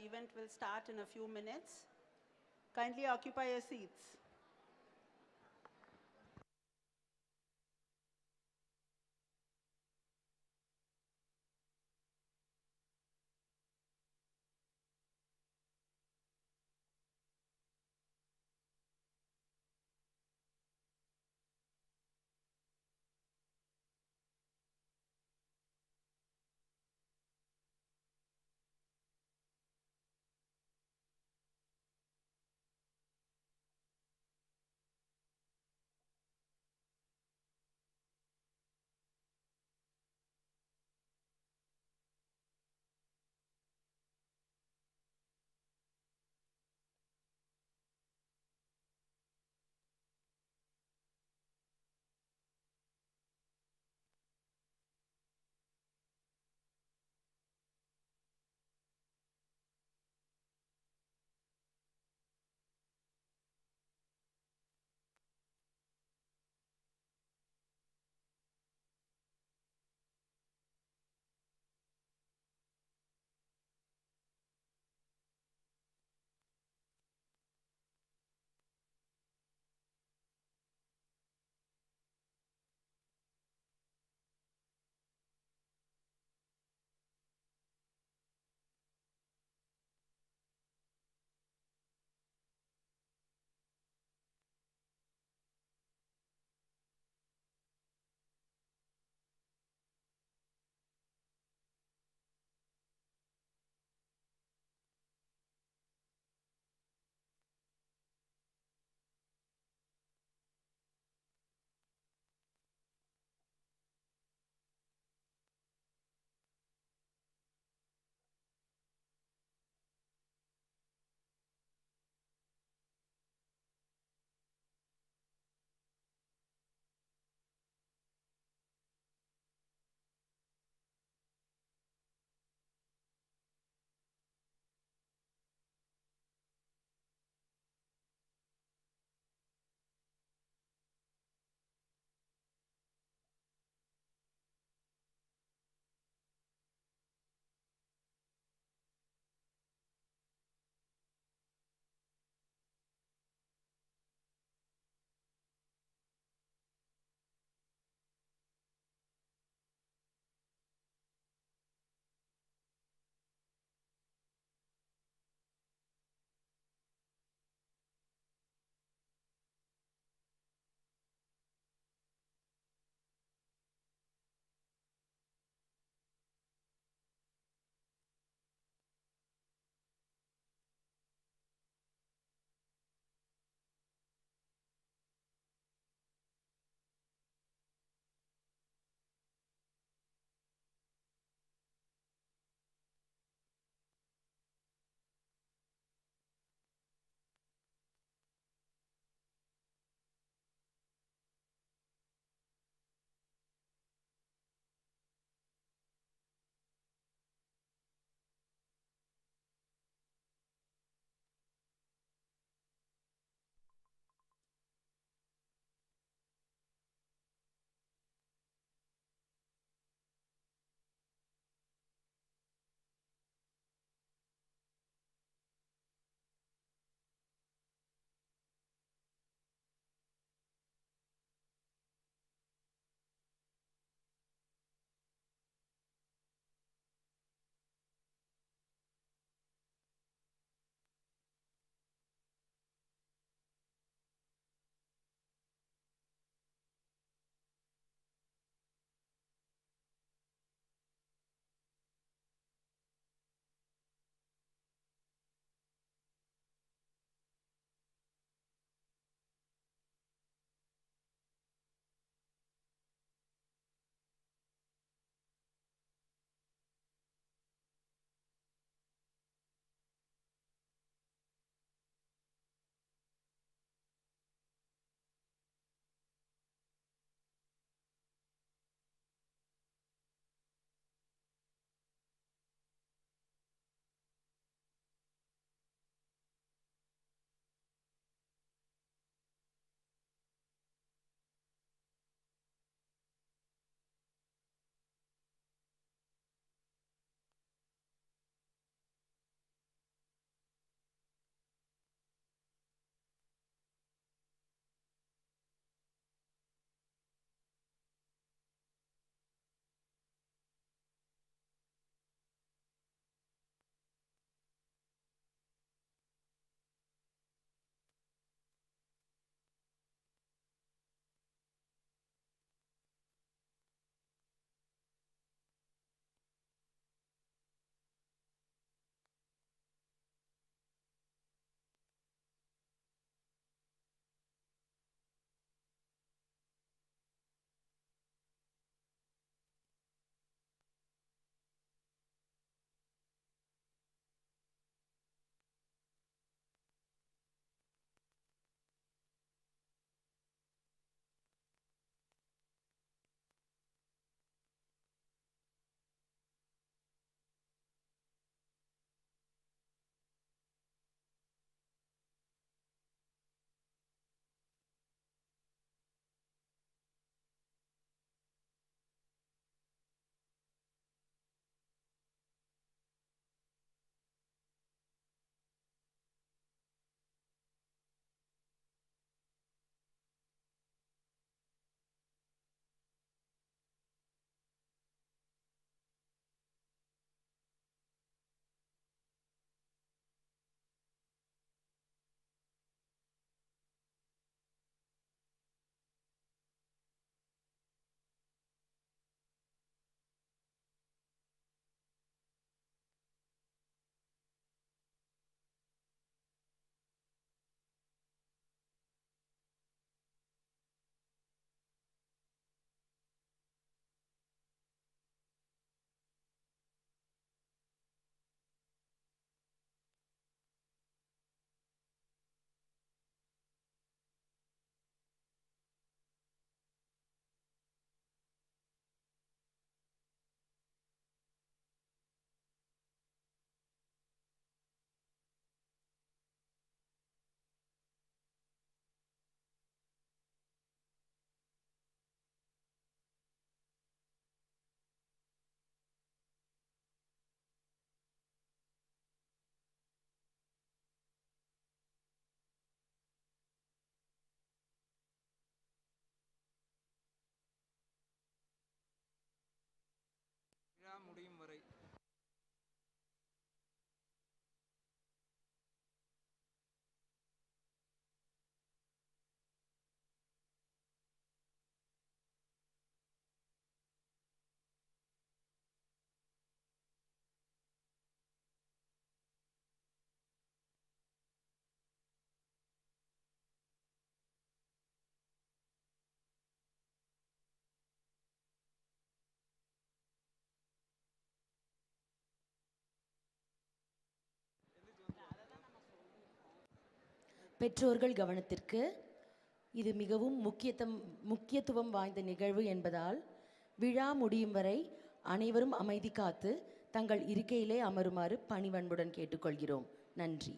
event will start in a few minutes. Kindly occupy your seats. பெற்றோர்கள் கவனத்திற்கு. இது மிகவும் முக்கியத்துவம் வாய்ந்த நிகழ்வு என்பதால் விழா முடியும் வரை அனைவரும் அமைதி காத்து தங்கள் இருக்கையிலே அமருமாறு பணிவன்புடன் கேட்டுக்கொள்கிறோம். நன்றி.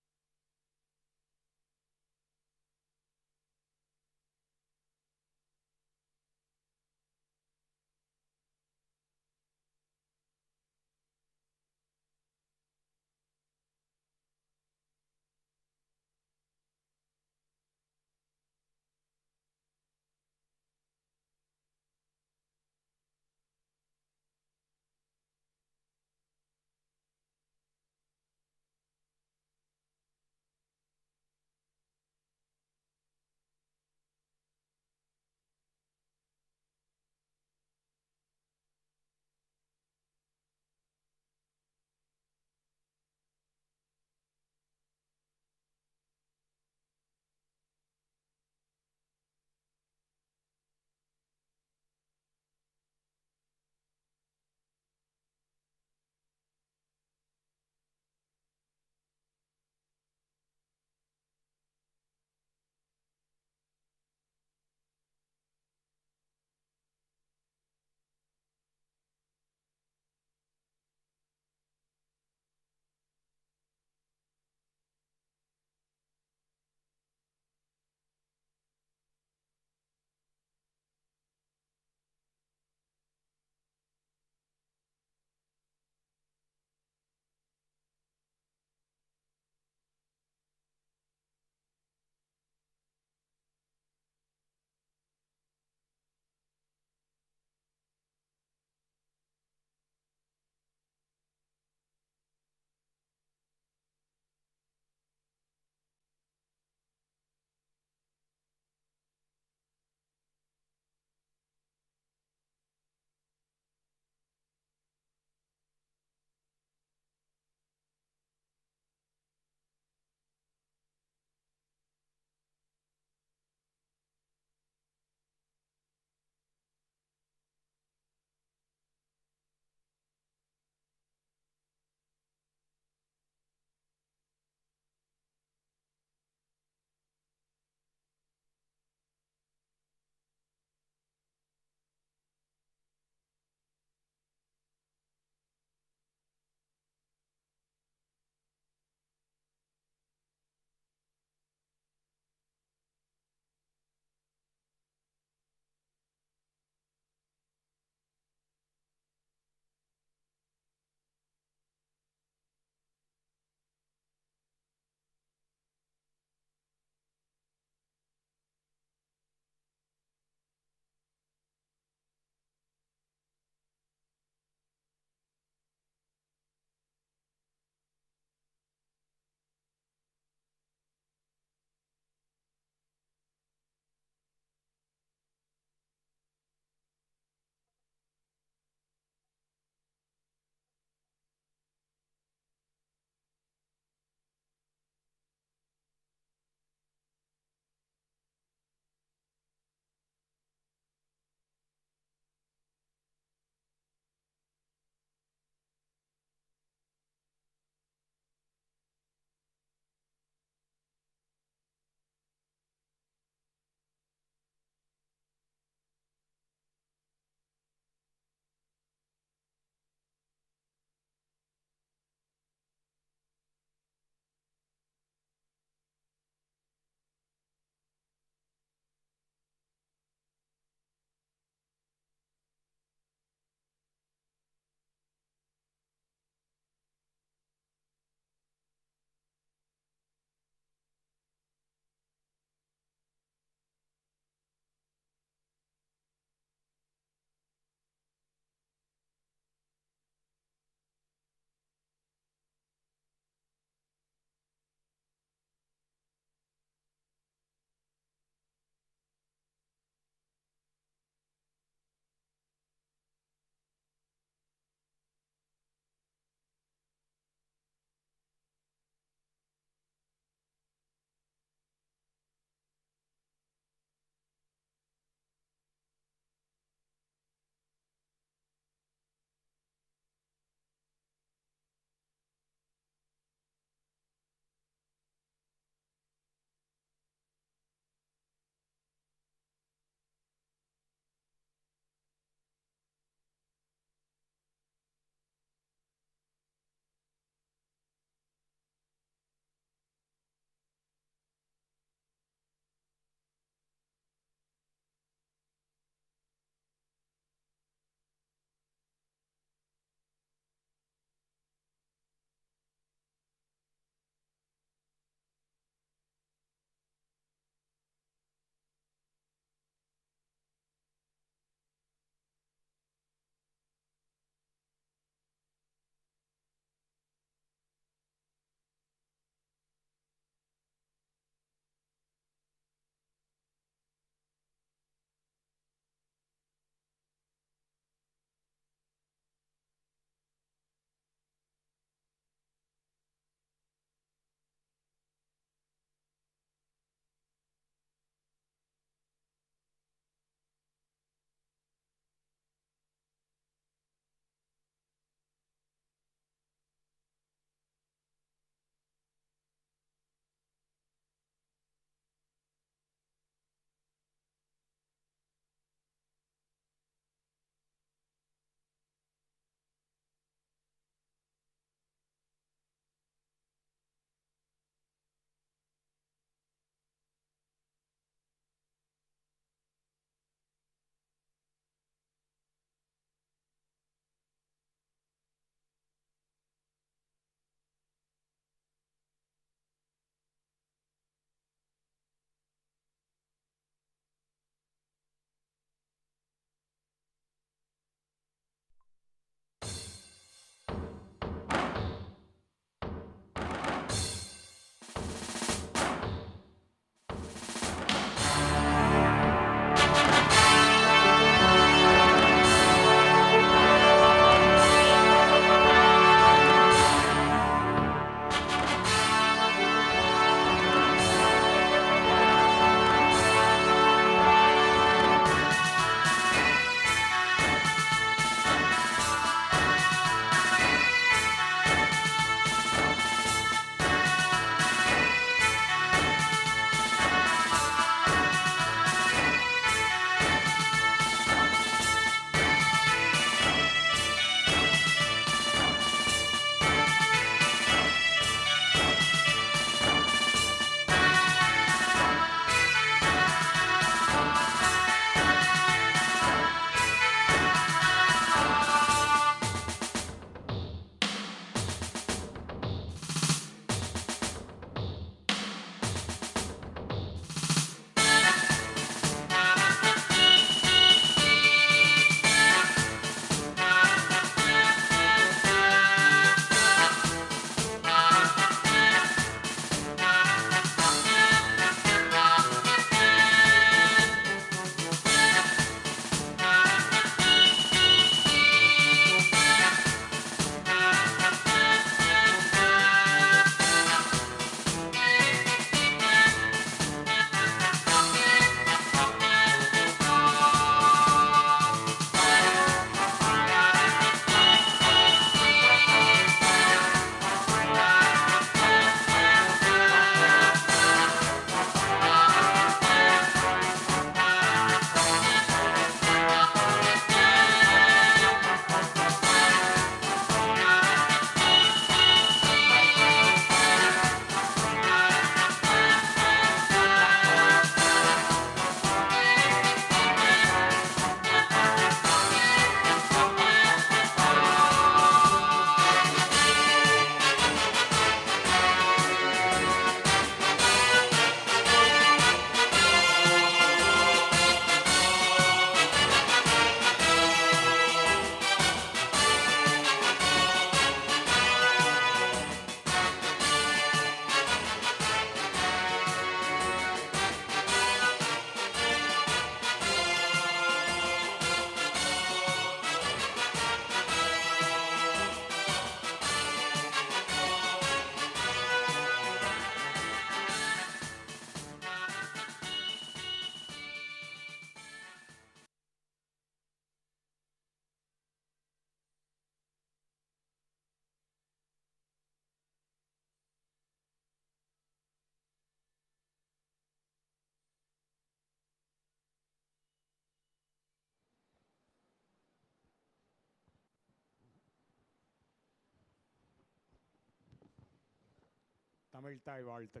தமிழ்த்தாய் வாழ்த்து.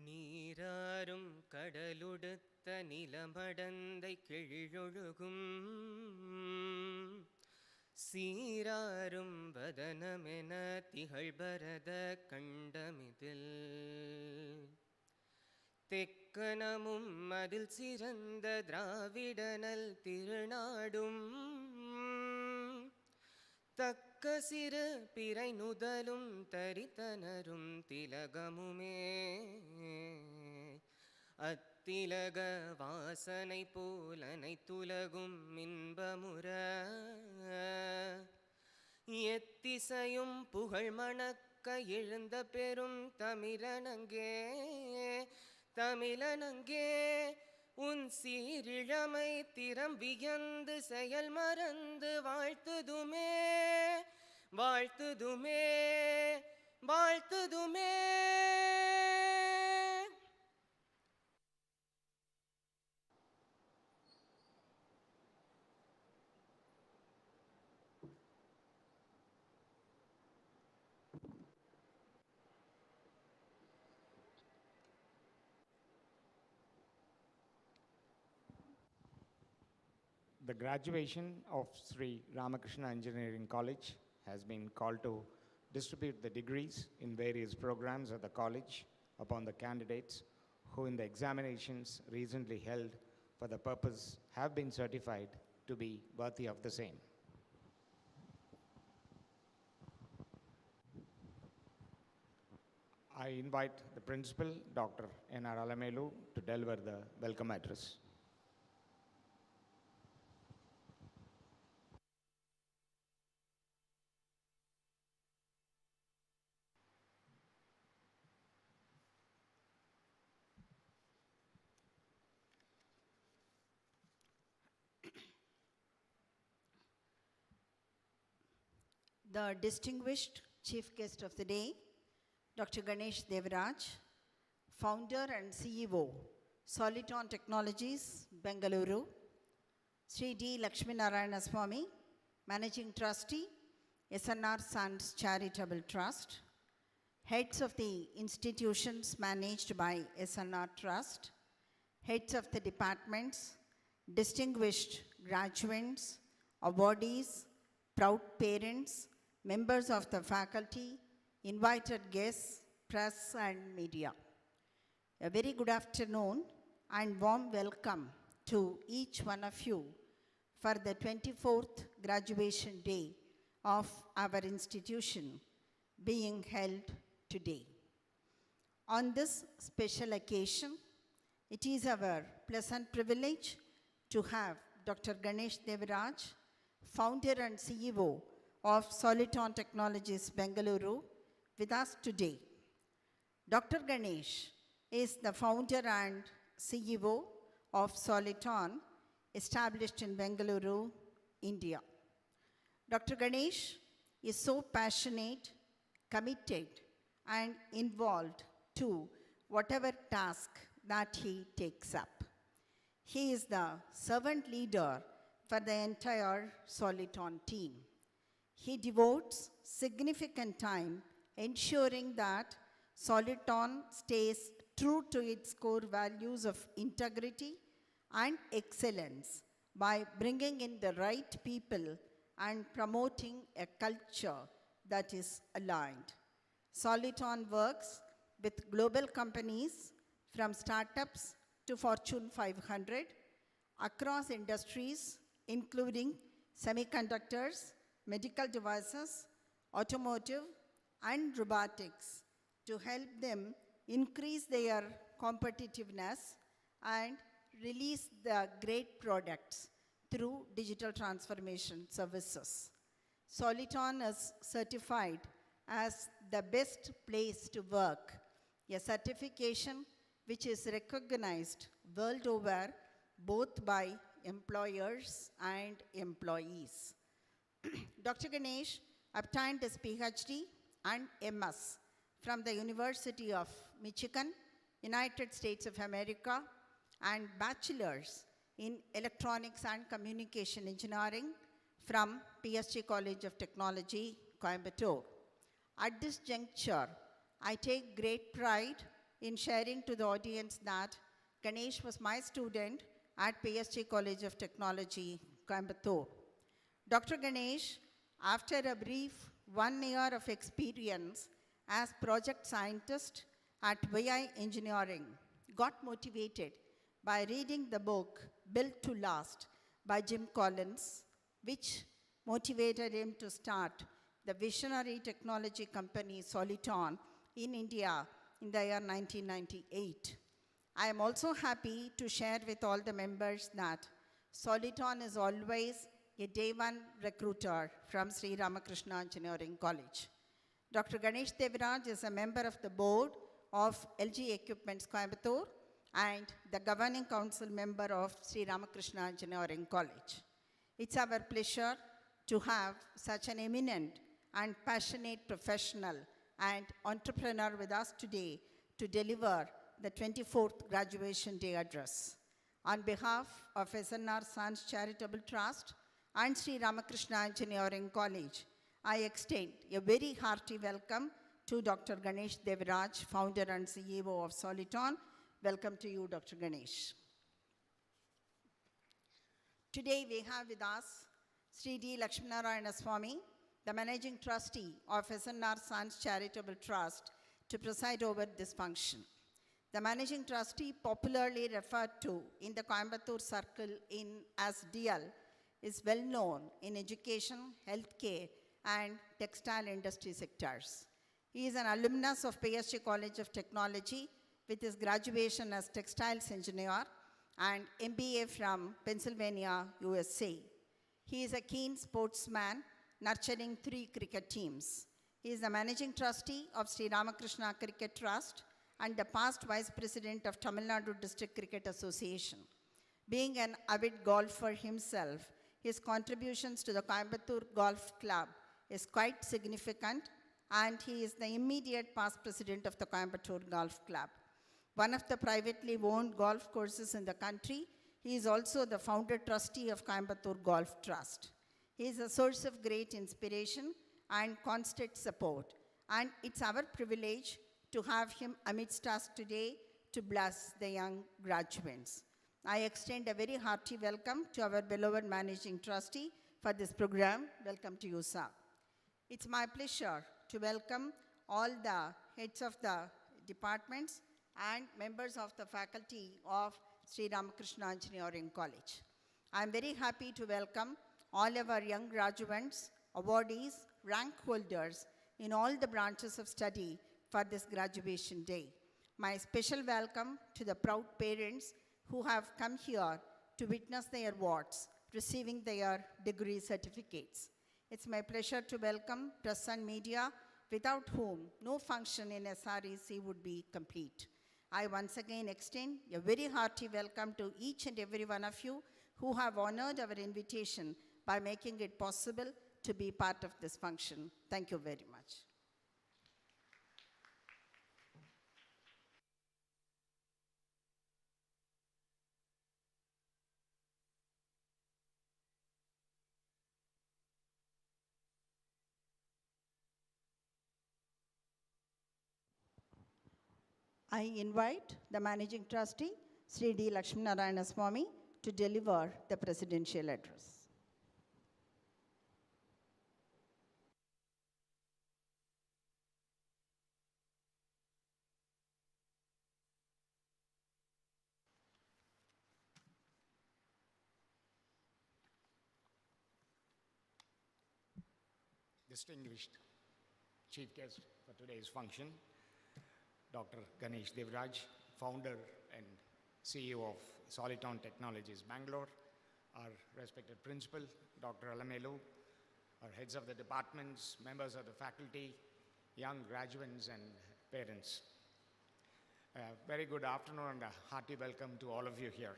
நீராறும் கடலுடுத்த நிலமடந்தை கிழியொழுகும் சீராறும் வதனமென திகழ்பரத கண்டமிதில் தெக்கனமும் அதில் சிறந்த திராவிடனல் திருநாடும் தக்க சிறு பிறை நுதலும் தரித்தனரும் திலகமுமே அத்திலக வாசனை போலனை துலகும் இன்பமுற எத்திசையும் புகழ் மணக்க எழுந்த பெரும் தமிழனங்கே தமிழனங்கே உன் சீரிழமை திறம் வியந்து செயல் மறந்து வாழ்த்துதுமே வாழ்த்துதுமே வாழ்த்துதுமே. The graduation of Sri Ramakrishna Engineering College has been called to distribute the degrees in various programs at the college upon the candidates who in the examinations recently held for the purpose have been certified to be worthy of the same. I invite the principal, Dr. N.R. Alamelu, to deliver the welcome address. The distinguished chief guest of the day, Dr. Ganesh Devaraj, founder and CEO, Soliton Technologies, Bengaluru, Sri D. Lakshmi Narayana Swami, Managing Trustee, SNR Sons Charitable Trust, heads of the institutions managed by SNR Trust, heads of the departments, distinguished graduates, awardees, proud parents, members of the faculty, invited guests, press and media. A very good afternoon and warm welcome to each one of you for the 24th graduation day of our institution being held today. On this special occasion, it is our pleasant privilege to have Dr. Ganesh Devaraj, founder and CEO of Soliton Technologies, Bengaluru, with us today. Dr. Ganesh is the founder and CEO of Soliton, established in Bengaluru, India. Dr. Ganesh is so passionate, committed, and involved to whatever task that he takes up. He is the servant leader for the entire Soliton team. He devotes significant time ensuring that Soliton stays true to its core values of integrity and excellence by bringing in the right people and promoting a culture that is aligned. Soliton works with global companies from startups to Fortune 500 across industries including semiconductors, medical devices, automotive, and robotics to help them increase their competitiveness and release the great products through digital transformation services. Soliton is certified as the best place to work, a certification which is recognized world over both by employers and employees. Dr. Ganesh obtained his PhD and MS from the University of Michigan, United States of America, and bachelor's in electronics and communication engineering from PSG College of Technology, Coimbatore. At this juncture, I take great pride in sharing to the audience that Ganesh was my student at PSG College of Technology, Coimbatore. Dr. Ganesh, after a brief 1 year of experience as project scientist at VI Engineering, got motivated by reading the book Built to Last by Jim Collins, which motivated him to start the visionary technology company Soliton in India in the year 1998. I am also happy to share with all the members that Soliton is always a day one recruiter from Sri Ramakrishna Engineering College. Dr. Ganesh Deviraj is a member of the board of LG Equipments Coimbatore and the governing council member of Sri Ramakrishna Engineering College. It's our pleasure to have such an eminent and passionate professional and entrepreneur with us today to deliver the 24th graduation day address. On behalf of SNR Sons Charitable Trust and Sri Ramakrishna Engineering College, I extend a very hearty welcome to Dr. Ganesh Deviraj, founder and CEO of Soliton. Welcome to you, Dr. Ganesh. Today we have with us Sri D. Lakshminarayana Swami, the Managing Trustee of SNR Sons Charitable Trust, to preside over this function. The Managing Trustee, popularly referred to in the Coimbatore circle as DL, is well known in education, healthcare, and textile industry sectors. He is an alumnus of PSG College of Technology with his graduation as textiles engineer and MBA from Pennsylvania, USA. He is a keen sportsman, nurturing 3 cricket teams. He is the Managing Trustee of Sri Ramakrishna Cricket Trust and the past Vice President of Tamil Nadu District Cricket Association. Being an avid golfer himself, his contributions to the Coimbatore Golf Club is quite significant, and he is the immediate past president of the Coimbatore Golf Club. One of the privately owned golf courses in the country, he is also the founder trustee of Coimbatore Golf Trust. He is a source of great inspiration and constant support, and it's our privilege to have him amidst us today to bless the young graduates. I extend a very hearty welcome to our beloved Managing Trustee for this program. Welcome to you, sir. It's my pleasure to welcome all the heads of the departments and members of the faculty of Sri Ramakrishna Engineering College. I'm very happy to welcome all of our young graduates, awardees, rank holders in all the branches of study for this graduation day. My special welcome to the proud parents who have come here to witness their awards, receiving their degree certificates. It's my pleasure to welcome press and media, without whom no function in SREC would be complete. I once again extend a very hearty welcome to each and every one of you who have honored our invitation by making it possible to be part of this function. Thank you very much. I invite the Managing Trustee, Sri D. Lakshminarayana Swami, to deliver the presidential address. Distinguished chief guest for today's function, Dr. Ganesh Deviraj, founder and CEO of Soliton Technologies, Bangalore, our respected principal, Dr. Alamelu, our heads of the departments, members of the faculty, young graduates and parents. Very good afternoon and a hearty welcome to all of you here.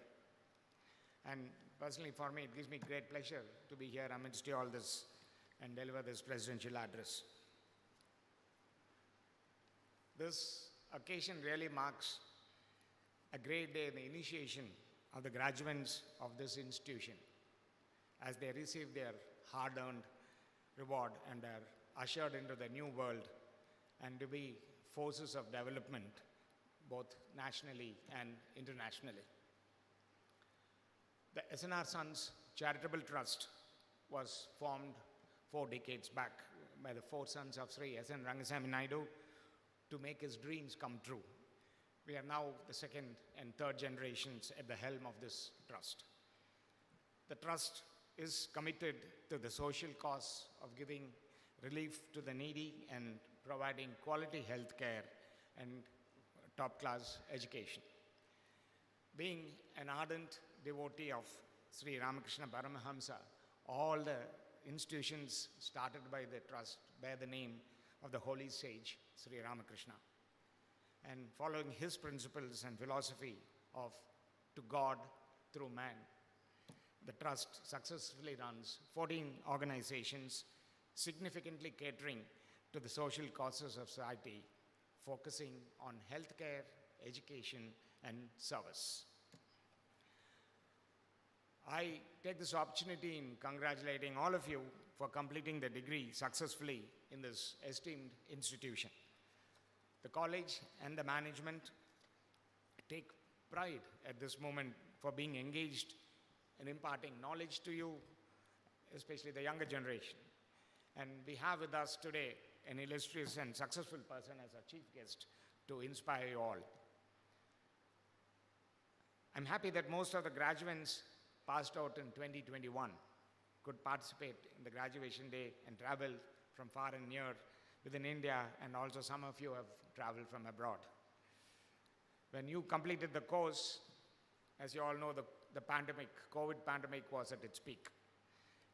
And personally for me, it gives me great pleasure to be here amidst you all this and deliver this presidential address. This occasion really marks a great day in the initiation of the graduates of this institution as they receive their hard-earned reward and are ushered into the new world and to be forces of development both nationally and internationally. The SNR Sons Charitable Trust was formed 4 decades back by the 4 sons of Sri S.N. Rangasamy Naidu to make his dreams come true. We are now the 2nd and 3rd generations at the helm of this trust. The trust is committed to the social cause of giving relief to the needy and providing quality health care and top-class education. Being an ardent devotee of Sri Ramakrishna Paramahamsa, all the institutions started by the trust bear the name of the holy sage Sri Ramakrishna. And following his principles and philosophy of to God through man, the trust successfully runs 14 organizations significantly catering to the social causes of society, focusing on healthcare, education, and service. I take this opportunity in congratulating all of you for completing the degree successfully in this esteemed institution. The college and the management take pride at this moment for being engaged in imparting knowledge to you, especially the younger generation. And we have with us today an illustrious and successful person as our chief guest to inspire you all. I'm happy that most of the graduates passed out in 2021 could participate in the graduation day and travel from far and near within India, and also some of you have traveled from abroad. When you completed the course, as you all know, the pandemic, COVID pandemic was at its peak.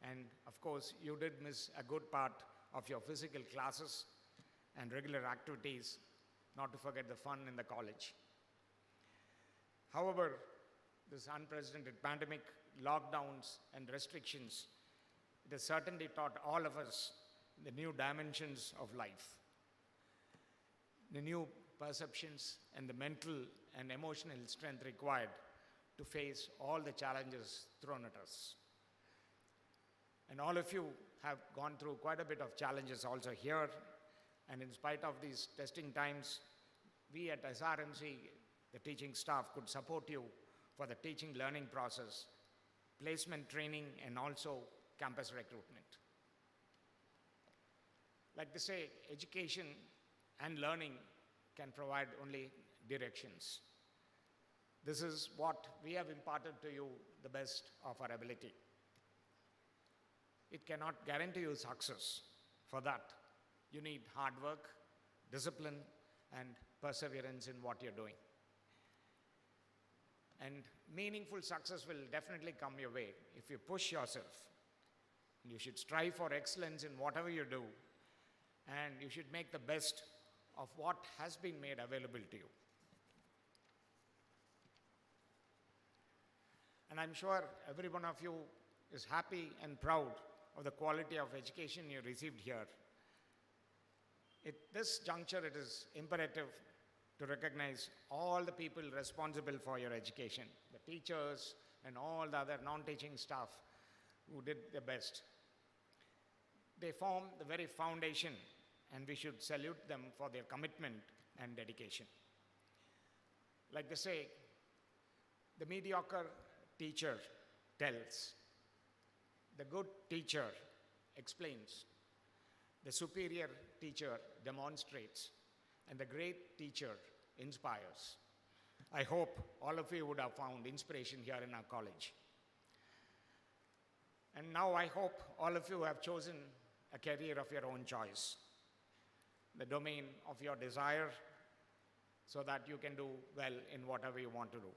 And of course, you did miss a good part of your physical classes and regular activities, not to forget the fun in the college. However, this unprecedented pandemic, lockdowns and restrictions, it has certainly taught all of us the new dimensions of life, the new perceptions and the mental and emotional strength required to face all the challenges thrown at us. And all of you have gone through quite a bit of challenges also here, and in spite of these testing times, we at SRMC, the teaching staff, could support you for the teaching learning process, placement training, and also campus recruitment. Like they say, education and learning can provide only directions. This is what we have imparted to you, the best of our ability. It cannot guarantee you success. For that, you need hard work, discipline, and perseverance in what you're doing. And meaningful success will definitely come your way if you push yourself. You should strive for excellence in whatever you do, and you should make the best of what has been made available to you. And I'm sure every one of you is happy and proud of the quality of education you received here. At this juncture, it is imperative to recognize all the people responsible for your education, the teachers and all the other non-teaching staff who did their best. They form the very foundation, and we should salute them for their commitment and dedication. Like they say, the mediocre teacher tells, the good teacher explains, the superior teacher demonstrates, and the great teacher inspires. I hope all of you would have found inspiration here in our college. And now I hope all of you have chosen a career of your own choice, the domain of your desire, so that you can do well in whatever you want to do.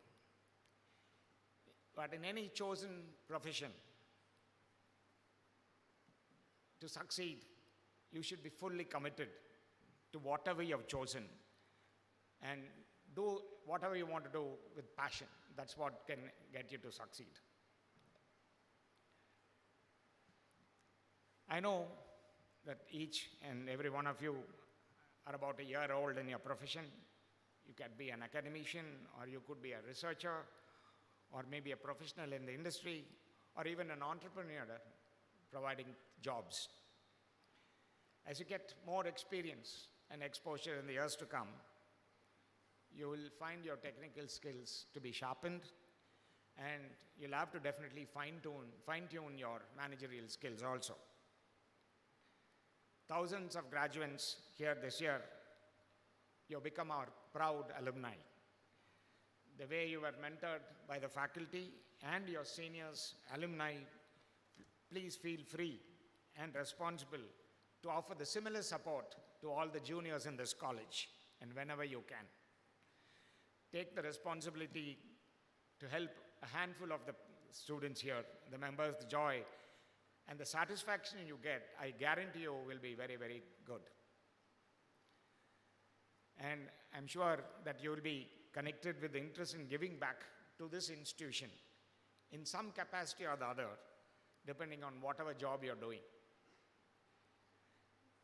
But in any chosen profession, to succeed, you should be fully committed to whatever you have chosen and do whatever you want to do with passion. That's what can get you to succeed. I know that each and every one of you are about a year old in your profession. You can be an academician, or you could be a researcher, or maybe a professional in the industry, or even an entrepreneur providing jobs. As you get more experience and exposure in the years to come, you will find your technical skills to be sharpened, and you'll have to definitely fine-tune your managerial skills also. Thousands of graduates here this year, you become our proud alumni. The way you were mentored by the faculty and your seniors, alumni, please feel free and responsible to offer the similar support to all the juniors in this college, and whenever you can. Take the responsibility to help a handful of the students here, the members, the joy, and the satisfaction you get, I guarantee you will be very, very good. And I'm sure that you will be connected with the interest in giving back to this institution in some capacity or the other, depending on whatever job you're doing.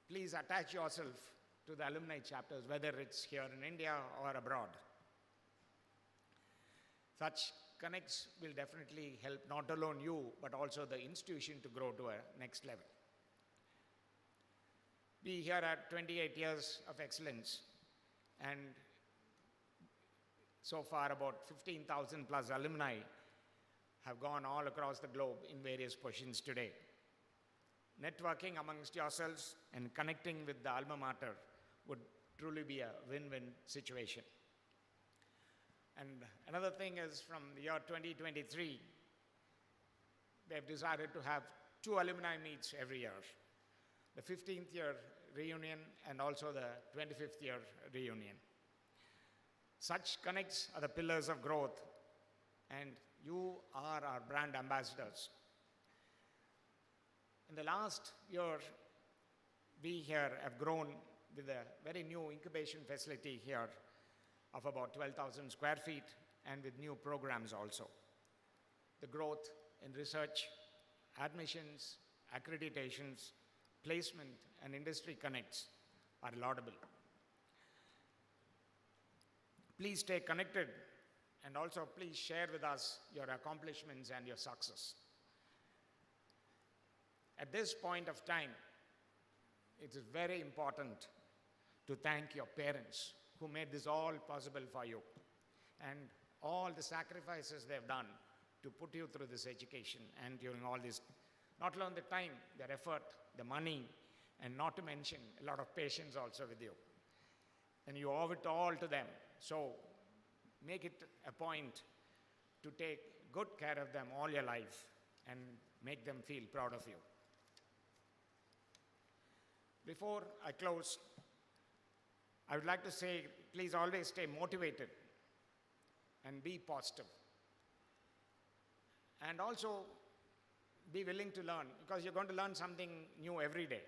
Please attach yourself to the alumni chapters, whether it's here in India or abroad. Such connects will definitely help not alone you, but also the institution to grow to a next level. We here at 28 years of excellence, and so far about 15,000 plus alumni have gone all across the globe in various positions today. Networking amongst yourselves and connecting with the alma mater would truly be a win-win situation. And another thing is, from the year 2023, they've decided to have 2 alumni meets every year. The 15th year reunion and also the 25th year reunion. Such connects are the pillars of growth, and you are our brand ambassadors. In the last year, we here have grown with a very new incubation facility here of about 12,000 square feet, and with new programs also. The growth in research, admissions, accreditations, placement, and industry connects are laudable. Please stay connected, and also please share with us your accomplishments and your success. At this point of time, it is very important to thank your parents who made this all possible for you, and all the sacrifices they've done to put you through this education, and during all this, not only the time, their effort, the money, and not to mention a lot of patience also with you. And you owe it all to them. So make it a point to take good care of them all your life and make them feel proud of you. Before I close, I would like to say, please always stay motivated and be positive. And also be willing to learn, because you're going to learn something new every day.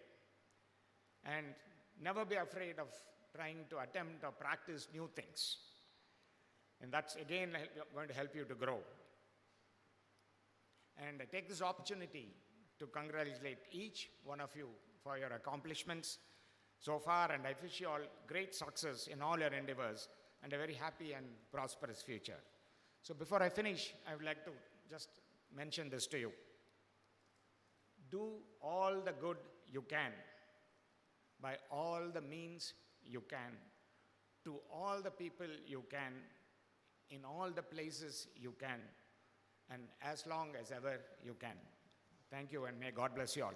And never be afraid of trying to attempt or practice new things. And that's again going to help you to grow. And I take this opportunity to congratulate each one of you for your accomplishments so far, and I wish you all great success in all your endeavors and a very happy and prosperous future. So before I finish, I would like to just mention this to you. Do all the good you can, by all the means you can, to all the people you can, in all the places you can, and as long as ever you can. Thank you, and may God bless you all.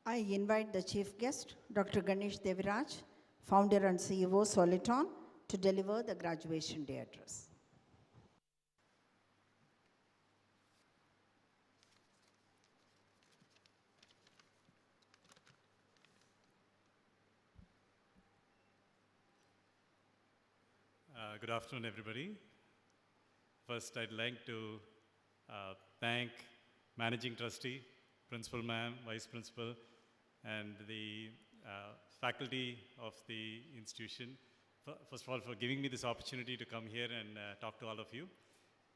I invite the chief guest, Dr. Ganesh Deviraj, founder and CEO, Soliton, to deliver the graduation day address. Good afternoon, everybody. First, I'd like to thank Managing Trustee, Principal Ma'am, Vice Principal, and the faculty of the institution, first of all, for giving me this opportunity to come here and talk to all of you.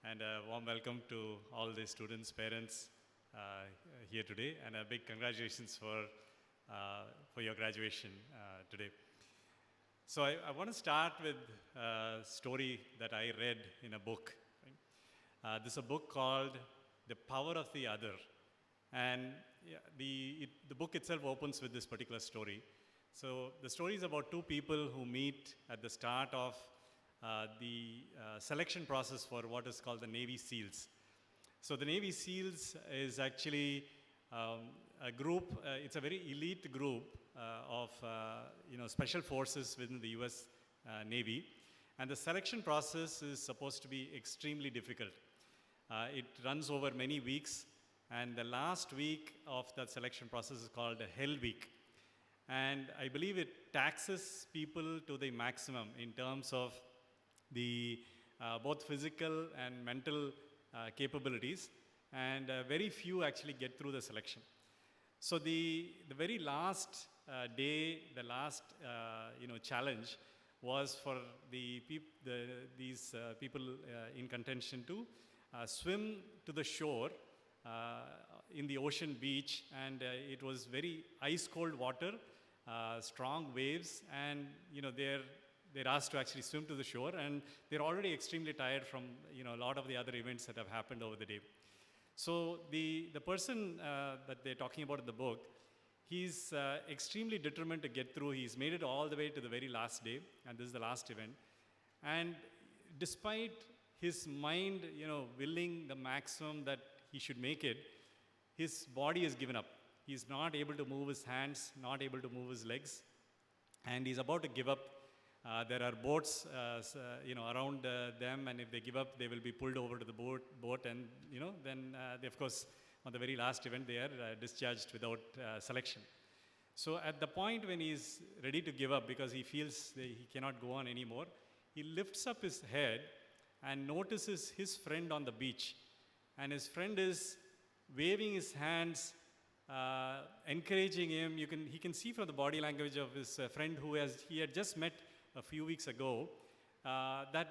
And a warm welcome to all the students, parents, here today, and a big congratulations for your graduation today. So I want to start with a story that I read in a book. Right? This is a book called The Power of the Other. And yeah, the book itself opens with this particular story. So the story is about two people who meet at the start of the selection process for what is called the Navy SEALs. So the Navy SEALs is actually a group, it's a very elite group of special forces within the US Navy. And the selection process is supposed to be extremely difficult. It runs over many weeks. And the last week of that selection process is called a Hell Week. And I believe it taxes people to the maximum in terms of the both physical and mental capabilities. And very few actually get through the selection. So the very last day, the last challenge was for these people in contention to swim to the shore in the ocean beach, and it was very ice cold water, strong waves, and they're asked to actually swim to the shore, and they're already extremely tired from a lot of the other events that have happened over the day. So the person that they're talking about in the book, he's extremely determined to get through. He's made it all the way to the very last day, and this is the last event. And despite his mind, willing the maximum that he should make it, his body has given up. He's not able to move his hands, not able to move his legs, and he's about to give up. There are boats, around them, and if they give up, they will be pulled over to the boat, and then they, of course, on the very last event, they are discharged without selection. So at the point when he's ready to give up because he feels that he cannot go on anymore, he lifts up his head and notices his friend on the beach. And his friend is waving his hands, encouraging him. He can see from the body language of his friend he had just met a few weeks ago, that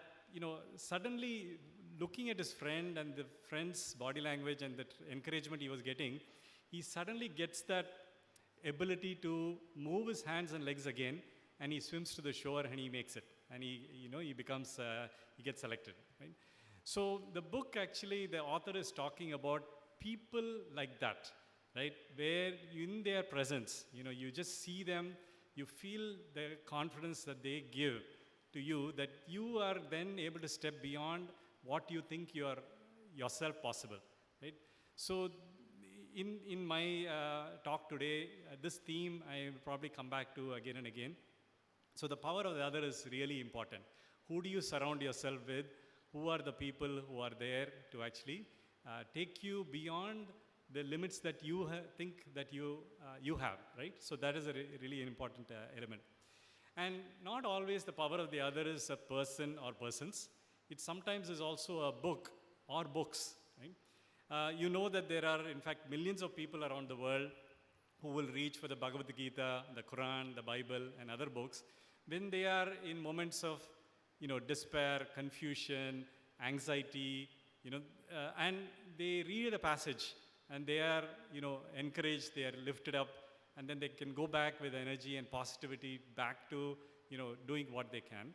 suddenly looking at his friend and the friend's body language and the encouragement he was getting, he suddenly gets that ability to move his hands and legs again, and he swims to the shore and he makes it, and he gets selected, right? So the book, actually, the author is talking about people like that, right? Where in their presence, you just see them, you feel the confidence that they give to you, that you are then able to step beyond what you think you are yourself possible, right? So in my talk today, this theme I will probably come back to again and again. So the power of the other is really important. Who do you surround yourself with? Who are the people who are there to actually take you beyond the limits that you think that you have, right? So that is a really important element. And not always the power of the other is a person or persons. It sometimes is also a book or books, right? You know that there are, in fact, millions of people around the world who will reach for the Bhagavad Gita, the Quran, the Bible, and other books when they are in moments of despair, confusion, anxiety, and they read a passage and they are, encouraged, they are lifted up, and then they can go back with energy and positivity back to, doing what they can.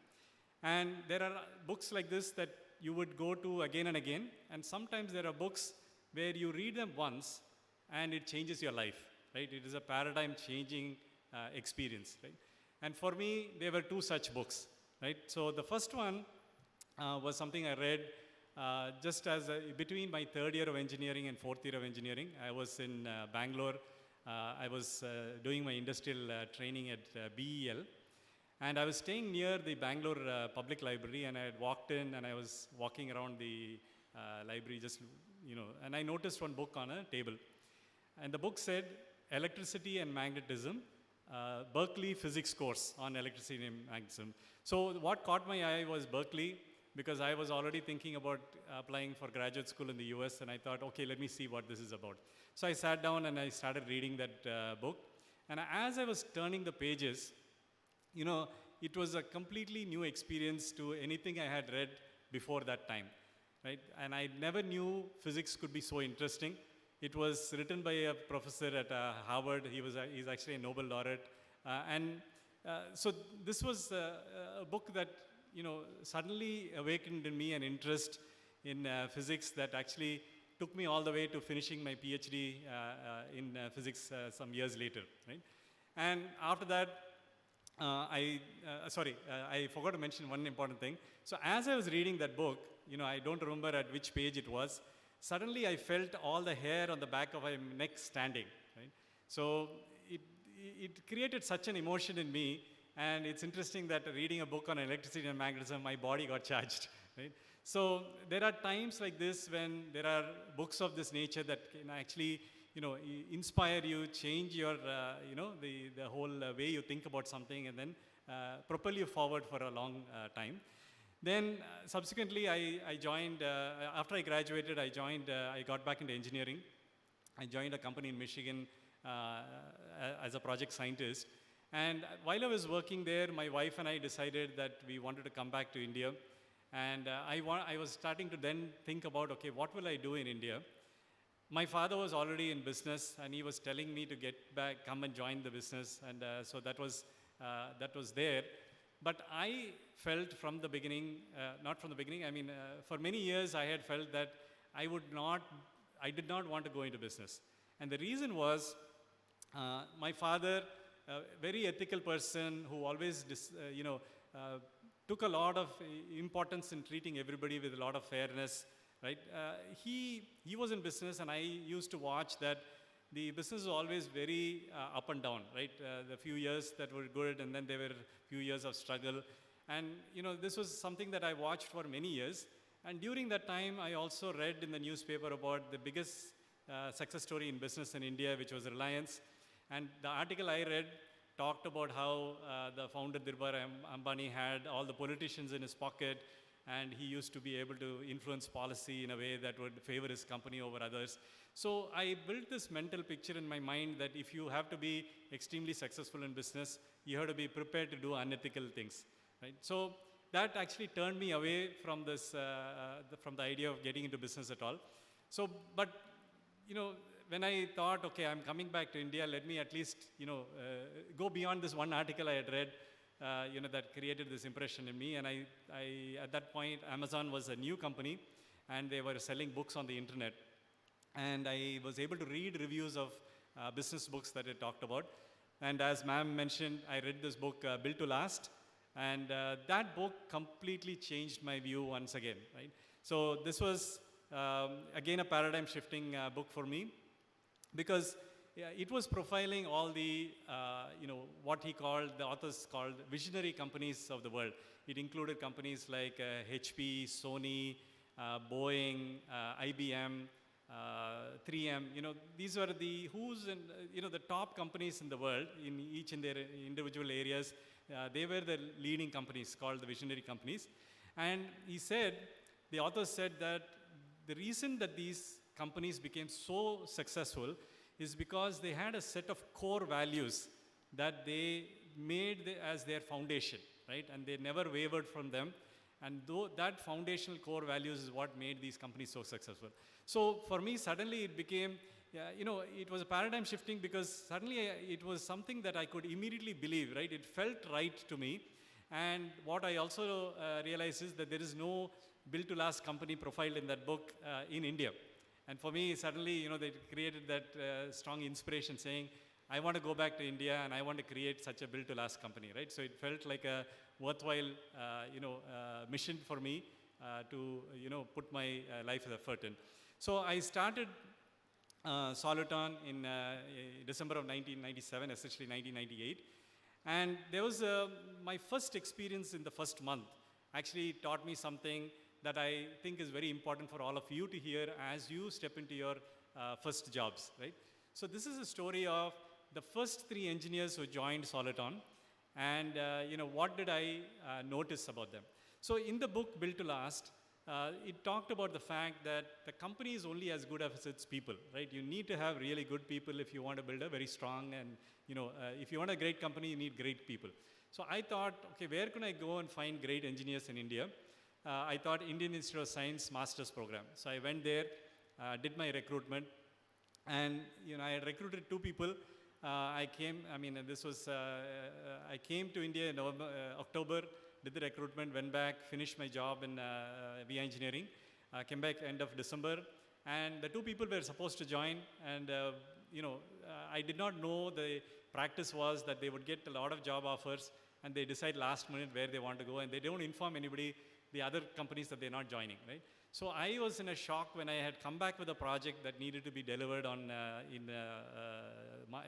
And there are books like this that you would go to again and again, and sometimes there are books where you read them once and it changes your life, right? It is a paradigm-changing experience, right? And for me, there were two such books, right? So the first one was something I read just as between my third year of engineering and fourth year of engineering. I was in Bangalore. I was doing my industrial training at BEL. And I was staying near the Bangalore Public Library, and I had walked in and I was walking around the library and I noticed one book on a table. And the book said, Electricity and Magnetism, Berkeley Physics course on electricity and magnetism. So what caught my eye was Berkeley, because I was already thinking about applying for graduate school in the US, and I thought, okay, let me see what this is about. So I sat down and I started reading that book. And as I was turning the pages, it was a completely new experience to anything I had read before that time, right? And I never knew physics could be so interesting. It was written by a professor at Harvard. He's actually a Nobel laureate. So this was a book that, suddenly awakened in me an interest in physics that actually took me all the way to finishing my PhD in physics some years later, right? And after that, I forgot to mention one important thing. So as I was reading that book, I don't remember at which page it was, suddenly I felt all the hair on the back of my neck standing, right? So it created such an emotion in me, and it's interesting that reading a book on electricity and magnetism, my body got charged, right? So there are times like this when there are books of this nature that can actually, inspire you, change your, the whole way you think about something, and then propel you forward for a long time. Then subsequently, I joined, after I graduated, I got back into engineering. I joined a company in Michigan as a project scientist. And while I was working there, my wife and I decided that we wanted to come back to India. And I was starting to then think about, okay, what will I do in India? My father was already in business, and he was telling me to get back, come and join the business. And so that was there. But I felt from the beginning, not from the beginning, I mean, for many years I had felt that I did not want to go into business. And the reason was, my father, a very ethical person who always, took a lot of importance in treating everybody with a lot of fairness, right? He was in business, and I used to watch that the business was always very up and down, right? The few years that were good, and then there were a few years of struggle. And, this was something that I watched for many years. And during that time, I also read in the newspaper about the biggest success story in business in India, which was Reliance. And the article I read talked about how the founder Dhirubhai Ambani had all the politicians in his pocket, and he used to be able to influence policy in a way that would favor his company over others. So I built this mental picture in my mind that if you have to be extremely successful in business, you have to be prepared to do unethical things, right? So that actually turned me away from this, from the idea of getting into business at all. So, but, when I thought, okay, I'm coming back to India, let me at least, go beyond this one article I had read, that created this impression in me. And I, at that point, Amazon was a new company, and they were selling books on the internet. And I was able to read reviews of business books that it talked about. And as ma'am mentioned, I read this book, Built to Last. And that book completely changed my view once again, right? So this was, again, a paradigm shifting book for me, because it was profiling all the, what the authors called visionary companies of the world. It included companies like HP, Sony, Boeing, IBM, 3M. These were the who's and, the top companies in the world in each in their individual areas. They were the leading companies called the visionary companies. And the author said that the reason that these companies became so successful is because they had a set of core values that they made as their foundation, right? And they never wavered from them. And that foundational core values is what made these companies so successful. So for me, suddenly it became, it was a paradigm shifting, because suddenly it was something that I could immediately believe, right? It felt right to me. And what I also realized is that there is no Built to Last company profiled in that book in India. And for me, suddenly, they created that strong inspiration saying, I want to go back to India and I want to create such a Built to Last company, right? So it felt like a worthwhile, mission for me to, put my life effort in. So I started Soliton in December of 1997, essentially 1998. And there was my first experience in the first month actually taught me something that I think is very important for all of you to hear as you step into your first jobs, right? So this is a story of the first 3 engineers who joined Soliton, and what did I notice about them? So in the book Built to Last, it talked about the fact that the company is only as good as its people, right? You need to have really good people if you want to build a very strong and, if you want a great company, you need great people. So I thought, okay, where can I go and find great engineers in India? I thought Indian Institute of Science Master's Program. So I went there, did my recruitment, And I had recruited 2 people. I came to India in October, did the recruitment, went back, finished my job in VI Engineering, came back end of December, and the 2 people were supposed to join, and I did not know the practice was that they would get a lot of job offers, and they decide last minute where they want to go, and they don't inform anybody, the other companies, that they're not joining, right? So I was in a shock when I had come back with a project that needed to be delivered on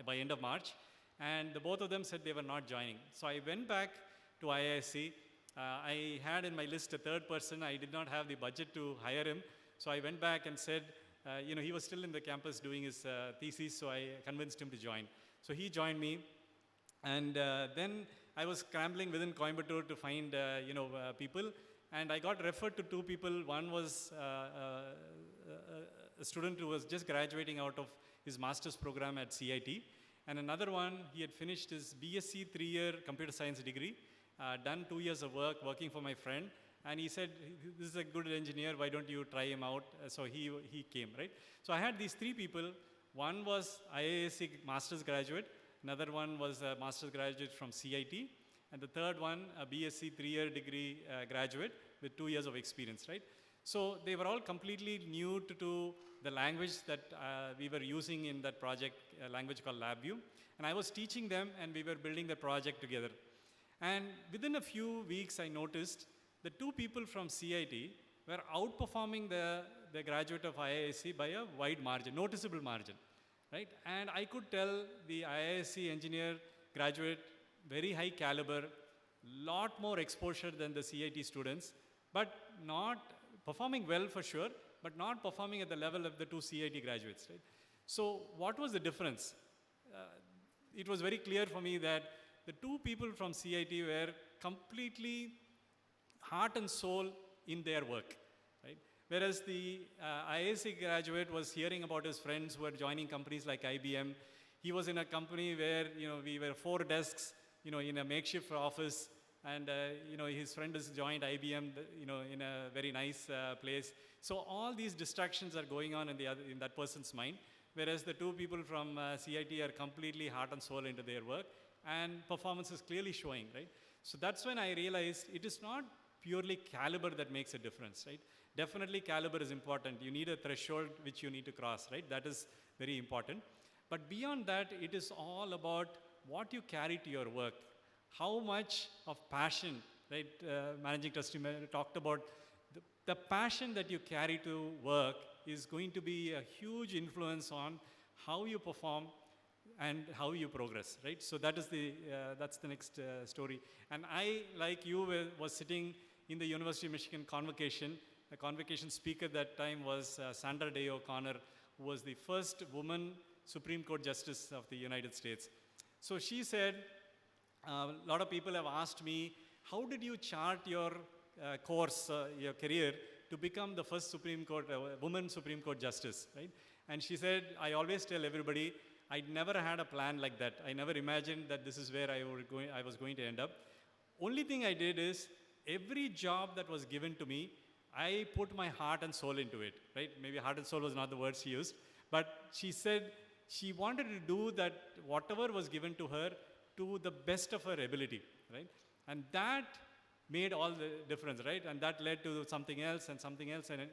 by end of March, and the both of them said they were not joining. So I went back to IISc. I had in my list a 3rd person. I did not have the budget to hire him, so I went back and said, he was still in the campus doing his thesis, so I convinced him to join. So he joined me, and then I was scrambling within Coimbatore to find people. And I got referred to 2 people. One was a student who was just graduating out of his master's program at CIT. And another one, he had finished his BSc 3-year computer science degree, done 2 years of work, working for my friend. And he said, this is a good engineer, why don't you try him out? So he came, right? So I had these 3 people. One was IISc master's graduate. Another one was a master's graduate from CIT. And the third one, a BSc 3-year degree graduate with 2 years of experience, right? So they were all completely new to the language that we were using in that project, a language called LabVIEW. And I was teaching them, and we were building the project together. And within a few weeks, I noticed the 2 people from CIT were outperforming the graduate of IISc by a wide margin, noticeable margin, right? And I could tell the IISc engineer graduate, very high caliber, lot more exposure than the CIT students, but not performing well for sure, but not performing at the level of the 2 CIT graduates, right? So what was the difference? It was very clear for me that the 2 people from CIT were completely heart and soul in their work, right? Whereas the IISc graduate was hearing about his friends who were joining companies like IBM. He was in a company where we were 4 desks, in a makeshift office, and his friend has joined IBM, in a very nice place. So all these distractions are going on in that person's mind, whereas the 2 people from CIT are completely heart and soul into their work, and performance is clearly showing, right? So that's when I realized it is not purely caliber that makes a difference, right? Definitely caliber is important. You need a threshold which you need to cross, right? That is very important. But beyond that, it is all about what you carry to your work. How much of passion, right? Managing Trustee talked about the passion that you carry to work is going to be a huge influence on how you perform and how you progress, right? So that is that's the next story. And I, like you, was sitting in the University of Michigan convocation. The convocation speaker that time was Sandra Day O'Connor, who was the first woman Supreme Court Justice of the United States. So she said, a lot of people have asked me, how did you chart your course, your career, to become the first woman Supreme Court Justice, right? And she said, I always tell everybody, I never had a plan like that. I never imagined that this is where I was going to end up. Only thing I did is, every job that was given to me, I put my heart and soul into it, right? Maybe heart and soul was not the word she used, but she said she wanted to do that, whatever was given to her, to the best of her ability, right? And that made all the difference, right? And that led to something else, and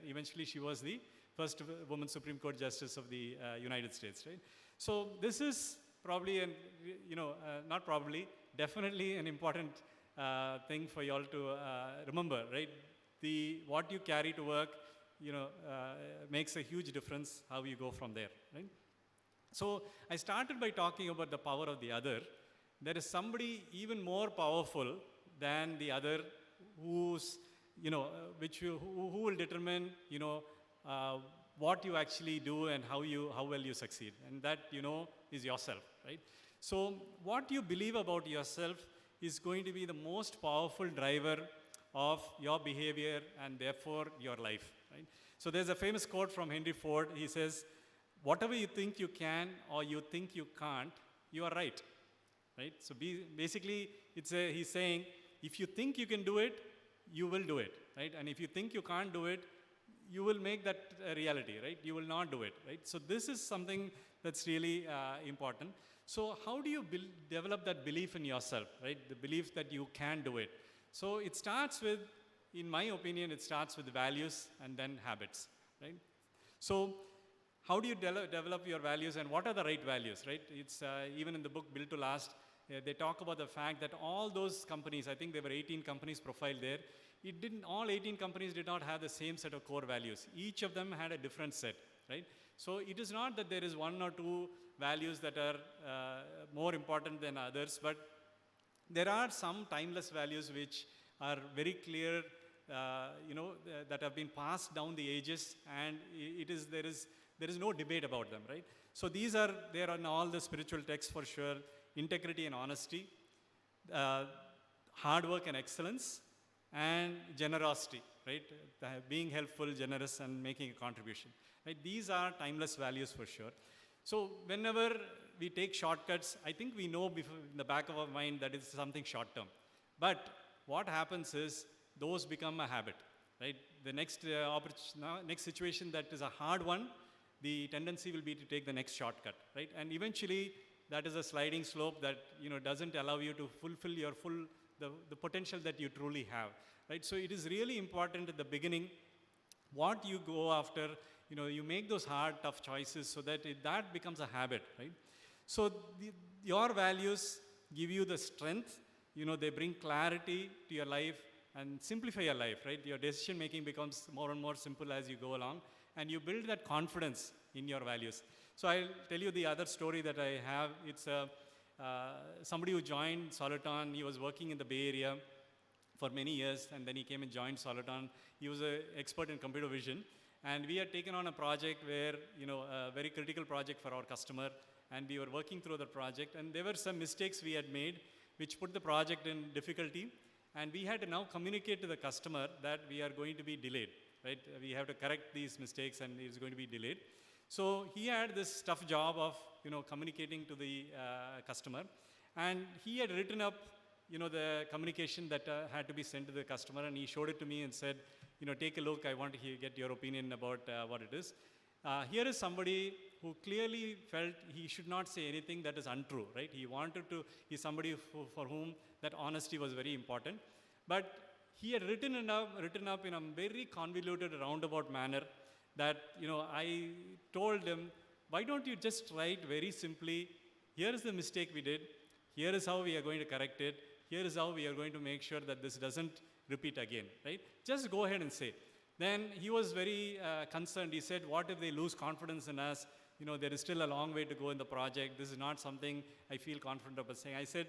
eventually she was the first woman Supreme Court Justice of the United States, right? So this is probably, not probably, definitely an important thing for you all to remember, right? What you carry to work, makes a huge difference how you go from there, right? So I started by talking about the power of the other. There is somebody even more powerful than the other who's, who will determine, what you actually do and how well you succeed. And that, is yourself, right? So what you believe about yourself is going to be the most powerful driver of your behavior and therefore your life, right? So there's a famous quote from Henry Ford. He says, whatever you think you can or you think you can't, you are right, right? So basically, he's saying, if you think you can do it, you will do it, right? And if you think you can't do it, you will make that a reality, right? You will not do it, right? So this is something that's really important. So how do you develop that belief in yourself, right? The belief that you can do it. So it starts with, in my opinion, it starts with values and then habits, right? So how do you develop your values, and what are the right values, right? It's even in the book Built to Last, they talk about the fact that all those companies, I think there were 18 companies profiled there, all 18 companies did not have the same set of core values. Each of them had a different set, right? So it is not that there is one or two values that are more important than others, but there are some timeless values which are very clear, that have been passed down the ages, and there is no debate about them, right? So these are there in all the spiritual texts for sure: integrity and honesty, hard work and excellence, and generosity, right? Being helpful, generous, and making a contribution, right? These are timeless values for sure. So whenever we take shortcuts, I think we know in the back of our mind that it's something short term. But what happens is those become a habit, right? The next next situation that is a hard one, the tendency will be to take the next shortcut, right? And eventually that is a sliding slope that doesn't allow you to fulfill your the potential that you truly have, right? So it is really important at the beginning what you go after. You make those hard, tough choices so that that becomes a habit, right? So your values give you the strength, they bring clarity to your life and simplify your life, right? Your decision making becomes more and more simple as you go along, and you build that confidence in your values. So I'll tell you the other story that I have. It's somebody who joined Soliton. He was working in the Bay Area for many years, and then he came and joined Soliton. He was an expert in computer vision, and we had taken on a project where, a very critical project for our customer, and we were working through the project, and there were some mistakes we had made which put the project in difficulty, and we had to now communicate to the customer that we are going to be delayed, right? We have to correct these mistakes, and it's going to be delayed. So he had this tough job of, communicating to the customer, and he had written up, the communication that had to be sent to the customer, and he showed it to me and said, take a look, I want to get your opinion about what it is. Here is somebody who clearly felt he should not say anything that is untrue, right? He's somebody for whom that honesty was very important. But he had written up in a very convoluted, roundabout manner that, I told him, why don't you just write very simply, here is the mistake we did, here is how we are going to correct it, here is how we are going to make sure that this doesn't repeat again, right? Just go ahead and say. Then he was very concerned. He said, what if they lose confidence in us? There is still a long way to go in the project. This is not something I feel confident about saying. I said,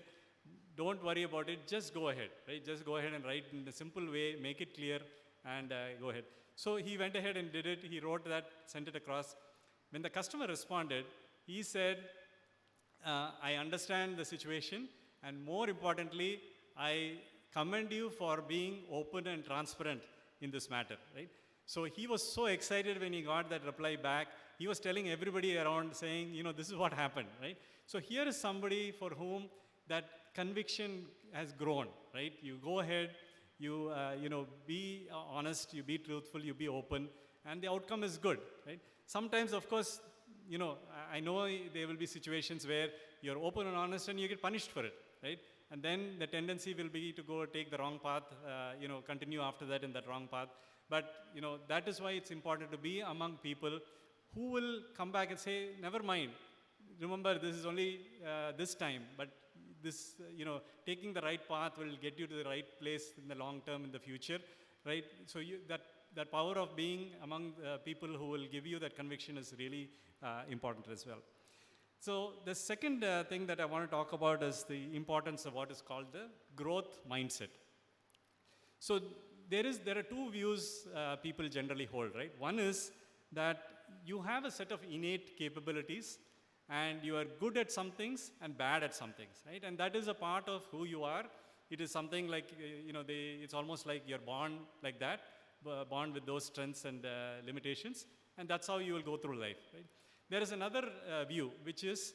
don't worry about it. Just go ahead, right? Just go ahead and write in a simple way, make it clear, and go ahead. So he went ahead and did it. He wrote that, sent it across. When the customer responded, he said, I understand the situation, and more importantly, I commend you for being open and transparent in this matter, right? So he was so excited when he got that reply back. He was telling everybody around, saying, this is what happened, right? So here is somebody for whom that conviction has grown, right? You go ahead, you be honest, you be truthful, you be open, and the outcome is good, right? Sometimes, of course, I know there will be situations where you're open and honest and you get punished for it, right? And then the tendency will be to go take the wrong path, continue after that in that wrong path. But, that is why it's important to be among people who will come back and say, never mind, remember this is only this time, but this, taking the right path will get you to the right place in the long term in the future, right? So that power of being among people who will give you that conviction is really important as well. So the second thing that I want to talk about is the importance of what is called the growth mindset. So there are two views people generally hold, right? One is that you have a set of innate capabilities and you are good at some things and bad at some things, right? And that is a part of who you are. It is something like, it's almost like you're born like that, born with those strengths and limitations, and that's how you will go through life, right? There is another view, which is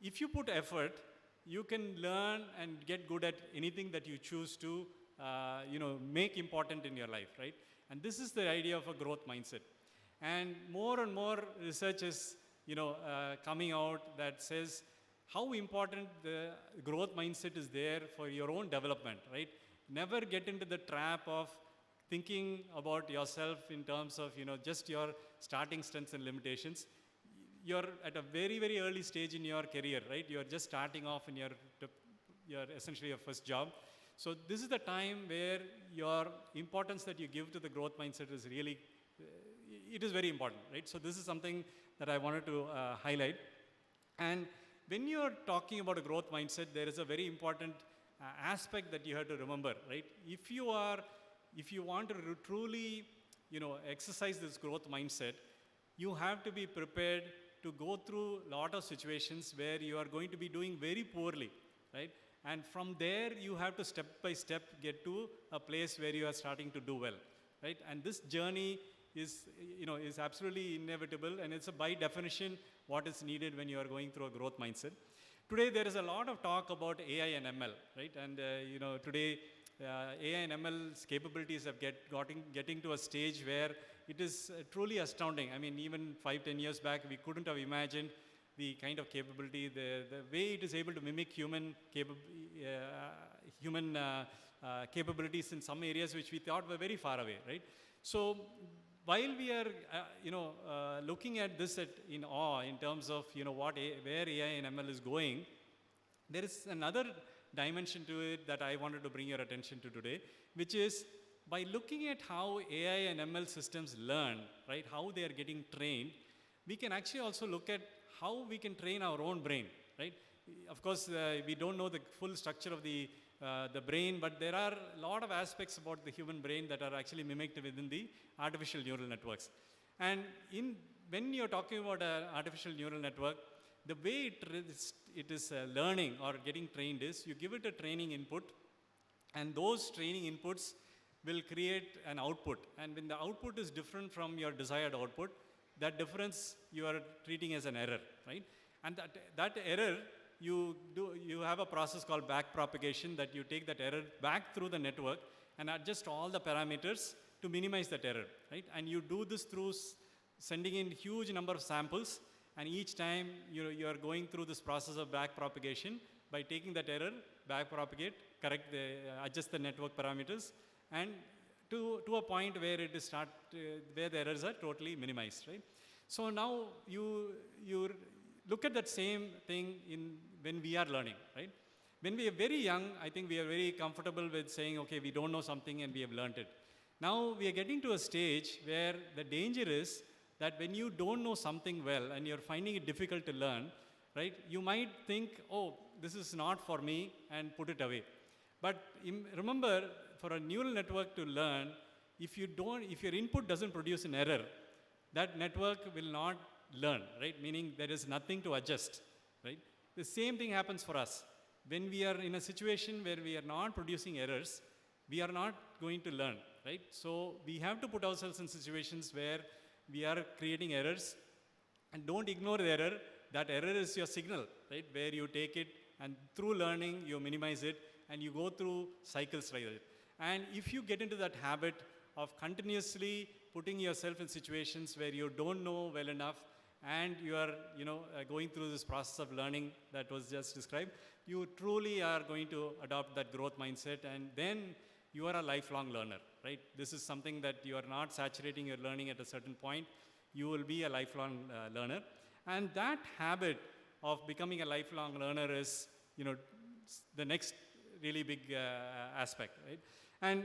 if you put effort, you can learn and get good at anything that you choose to make important in your life, right? And this is the idea of a growth mindset. And more research is, coming out that says how important the growth mindset is there for your own development, right? Never get into the trap of thinking about yourself in terms of, just your starting strengths and limitations. You're at a very, very early stage in your career, right? You're just starting off in your essentially your first job. So this is the time where your importance that you give to the growth mindset is really, it is very important, right? So this is something that I wanted to highlight. And when you're talking about a growth mindset, there is a very important aspect that you have to remember, right? If you want to truly, exercise this growth mindset, you have to be prepared to go through a lot of situations where you are going to be doing very poorly, right? And from there, you have to step by step get to a place where you are starting to do well, right? And this journey is absolutely inevitable, and it's by definition what is needed when you are going through a growth mindset. Today, there is a lot of talk about AI and ML, right? And today, AI and ML's capabilities have getting to a stage where it is truly astounding. I mean, even 5-10 years back, we couldn't have imagined the kind of capability, the way it is able to mimic human capabilities in some areas which we thought were very far away, right? So while we are, looking at this in awe in terms of, where AI and ML is going, there is another dimension to it that I wanted to bring your attention to today, which is by looking at how AI and ML systems learn, right, how they are getting trained, we can actually also look at how we can train our own brain, right? Of course, we don't know the full structure of the brain, but there are a lot of aspects about the human brain that are actually mimicked within the artificial neural networks. And when you're talking about an artificial neural network, the way it is learning or getting trained is you give it a training input, and those training inputs will create an output. And when the output is different from your desired output, that difference you are treating as an error, right? And that error, you have a process called backpropagation, that you take that error back through the network and adjust all the parameters to minimize that error, right? And you do this through sending in huge number of samples, and each time you are going through this process of backpropagation by taking that error, backpropagate, adjust the network parameters, and to a point where it is where the errors are totally minimized, right? So now you look at that same thing when we are learning, right? When we are very young, I think we are very comfortable with saying, okay, we don't know something and we have learned it. Now we are getting to a stage where the danger is that when you don't know something well and you're finding it difficult to learn, right, you might think, oh, this is not for me, and put it away. But remember, for a neural network to learn, if your input doesn't produce an error, that network will not learn, right? Meaning there is nothing to adjust, right? The same thing happens for us. When we are in a situation where we are not producing errors, we are not going to learn, right? So we have to put ourselves in situations where we are creating errors, and don't ignore the error. That error is your signal, right? Where you take it, and through learning, you minimize it, and you go through cycles like that. And if you get into that habit of continuously putting yourself in situations where you don't know well enough, and you are, going through this process of learning that was just described, you truly are going to adopt that growth mindset, and then you are a lifelong learner, right? This is something that you are not saturating your learning at a certain point. You will be a lifelong learner. And that habit of becoming a lifelong learner is, the next really big aspect, right? And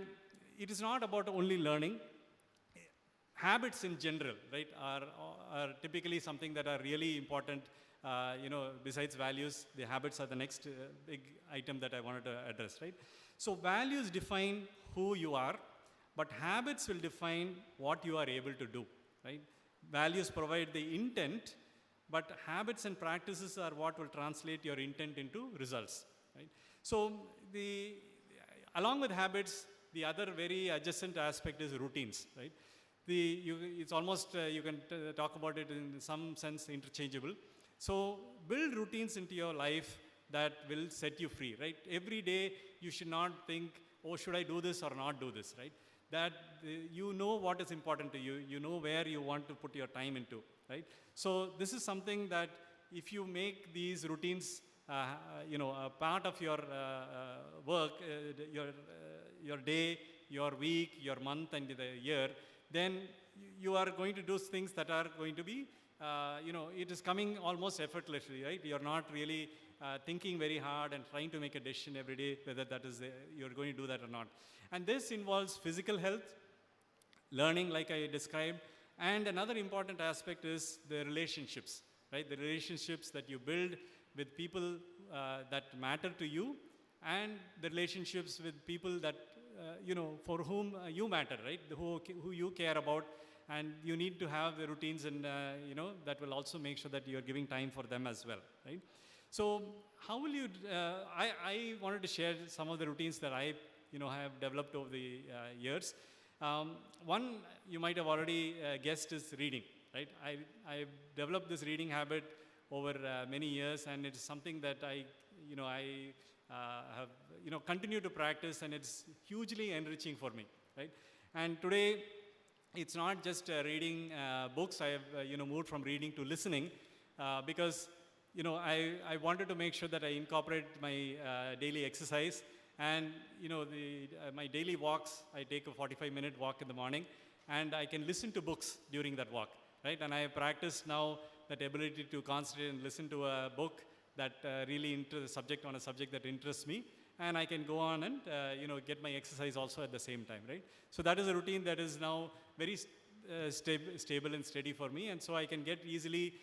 it is not about only learning. Habits in general, right, are typically something that are really important. Besides values, the habits are the next big item that I wanted to address, right? So values define who you are, but habits will define what you are able to do, right? Values provide the intent, but habits and practices are what will translate your intent into results, right? So along with habits, the other very adjacent aspect is routines, right? It's almost, you can talk about it in some sense interchangeable. So build routines into your life that will set you free, right? Every day you should not think, oh, should I do this or not do this, right? That you know what is important to you, you know where you want to put your time into, right? So this is something that if you make these routines, a part of your work, your day, your week, your month, and the year, then you are going to do things that are going to be, it is coming almost effortlessly, right? You're not really thinking very hard and trying to make a decision every day whether that is you're going to do that or not. And this involves physical health, learning like I described, and another important aspect is the relationships, right? The relationships that you build with people that matter to you, and the relationships with people that, for whom you matter, right? Who you care about, and you need to have the routines and, that will also make sure that you're giving time for them as well, right? So how will you, I wanted to share some of the routines that I, have developed over the years. One you might have already guessed is reading, right? I've developed this reading habit over many years, and it's something that I have, continued to practice, and it's hugely enriching for me, right? And today, it's not just reading books. I have, moved from reading to listening because, I wanted to make sure that I incorporate my daily exercise. And, my daily walks, I take a 45-minute walk in the morning, and I can listen to books during that walk, right? And I have practiced now that ability to concentrate and listen to a book that really into the subject, on a subject that interests me, and I can go on and get my exercise also at the same time, right? So that is a routine that is now very stable and steady for me, and so I can get easily.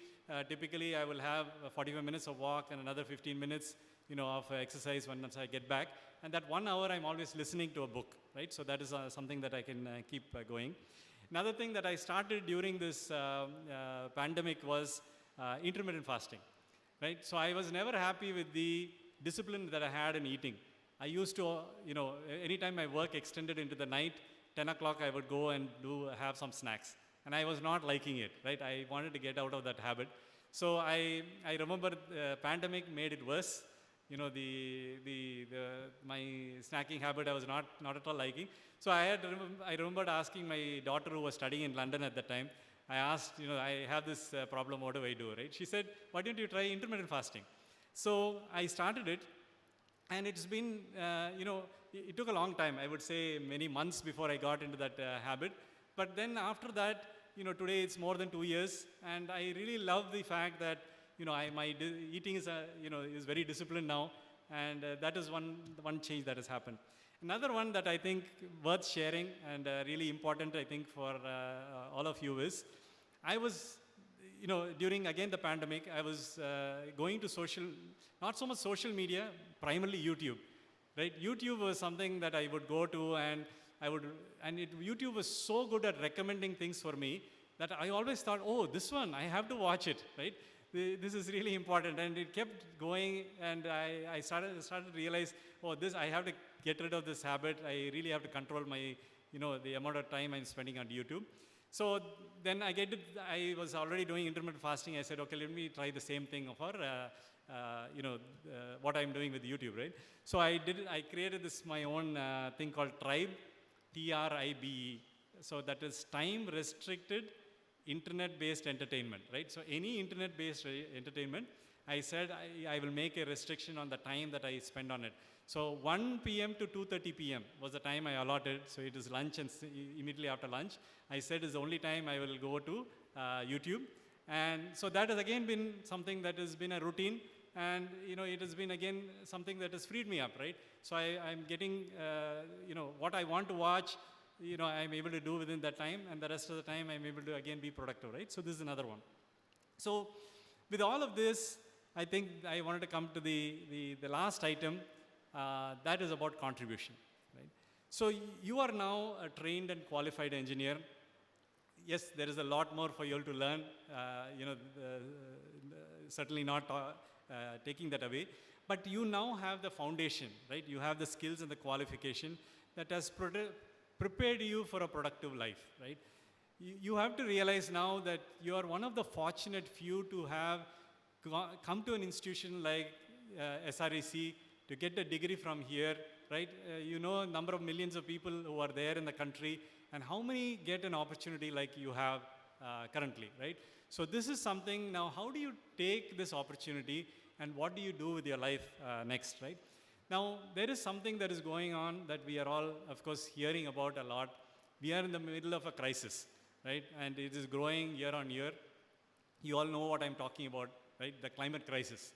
Typically, I will have 45 minutes of walk and another 15 minutes, of exercise once I get back, and that 1 hour I'm always listening to a book, right? So that is something that I can keep going. Another thing that I started during this pandemic was intermittent fasting, right? So I was never happy with the discipline that I had in eating. I used to, anytime my work extended into the night, 10 o'clock I would go and have some snacks. And I was not liking it, right? I wanted to get out of that habit. So I remember the pandemic made it worse. My snacking habit I was not at all liking. So I remembered asking my daughter, who was studying in London at that time, I asked, I have this problem, what do I do, right? She said, why don't you try intermittent fasting? So I started it, and it's been, it took a long time. I would say many months before I got into that habit. But then after that, today it's more than 2 years, and I really love the fact that, my eating is, is very disciplined now, and that is one change that has happened. Another one that I think worth sharing and really important, I think, for all of you is, I was, during again the pandemic, I was going to not so much social media, primarily YouTube, right? YouTube was something that I would go to, and YouTube was so good at recommending things for me that I always thought, oh, this one, I have to watch it, right? This is really important, and it kept going, and I started to realize, oh, I have to get rid of this habit. I really have to control my, the amount of time I'm spending on YouTube. So then I was already doing intermittent fasting. I said, okay, let me try the same thing for, what I'm doing with YouTube, right? So I created my own thing called Tribe, TRIBE. So that is time restricted internet-based entertainment, right? So any internet-based entertainment, I said I will make a restriction on the time that I spend on it. So 1 p.m. to 2:30 p.m. was the time I allotted. So it is lunch, and immediately after lunch, I said is the only time I will go to YouTube. And so that has again been something that has been a routine, and it has been again something that has freed me up, right? So I'm getting, what I want to watch, I'm able to do within that time, and the rest of the time I'm able to again be productive, right? So this is another one. So with all of this, I think I wanted to come to the last item, that is about contribution, right? So you are now a trained and qualified engineer. Yes, there is a lot more for you all to learn, certainly not taking that away, but you now have the foundation, right? You have the skills and the qualification that has prepared you for a productive life, right? You have to realize now that you are one of the fortunate few to have come to an institution like SREC to get a degree from here right? You know number of millions of people who are there in the country, and how many get an opportunity like you have currently, right? So this is something. Now, how do you take this opportunity, and what do you do with your life next, right? Now, there is something that is going on that we are all, of course, hearing about a lot. We are in the middle of a crisis, right? And it is growing year on year. You all know what I'm talking about, right? The climate crisis.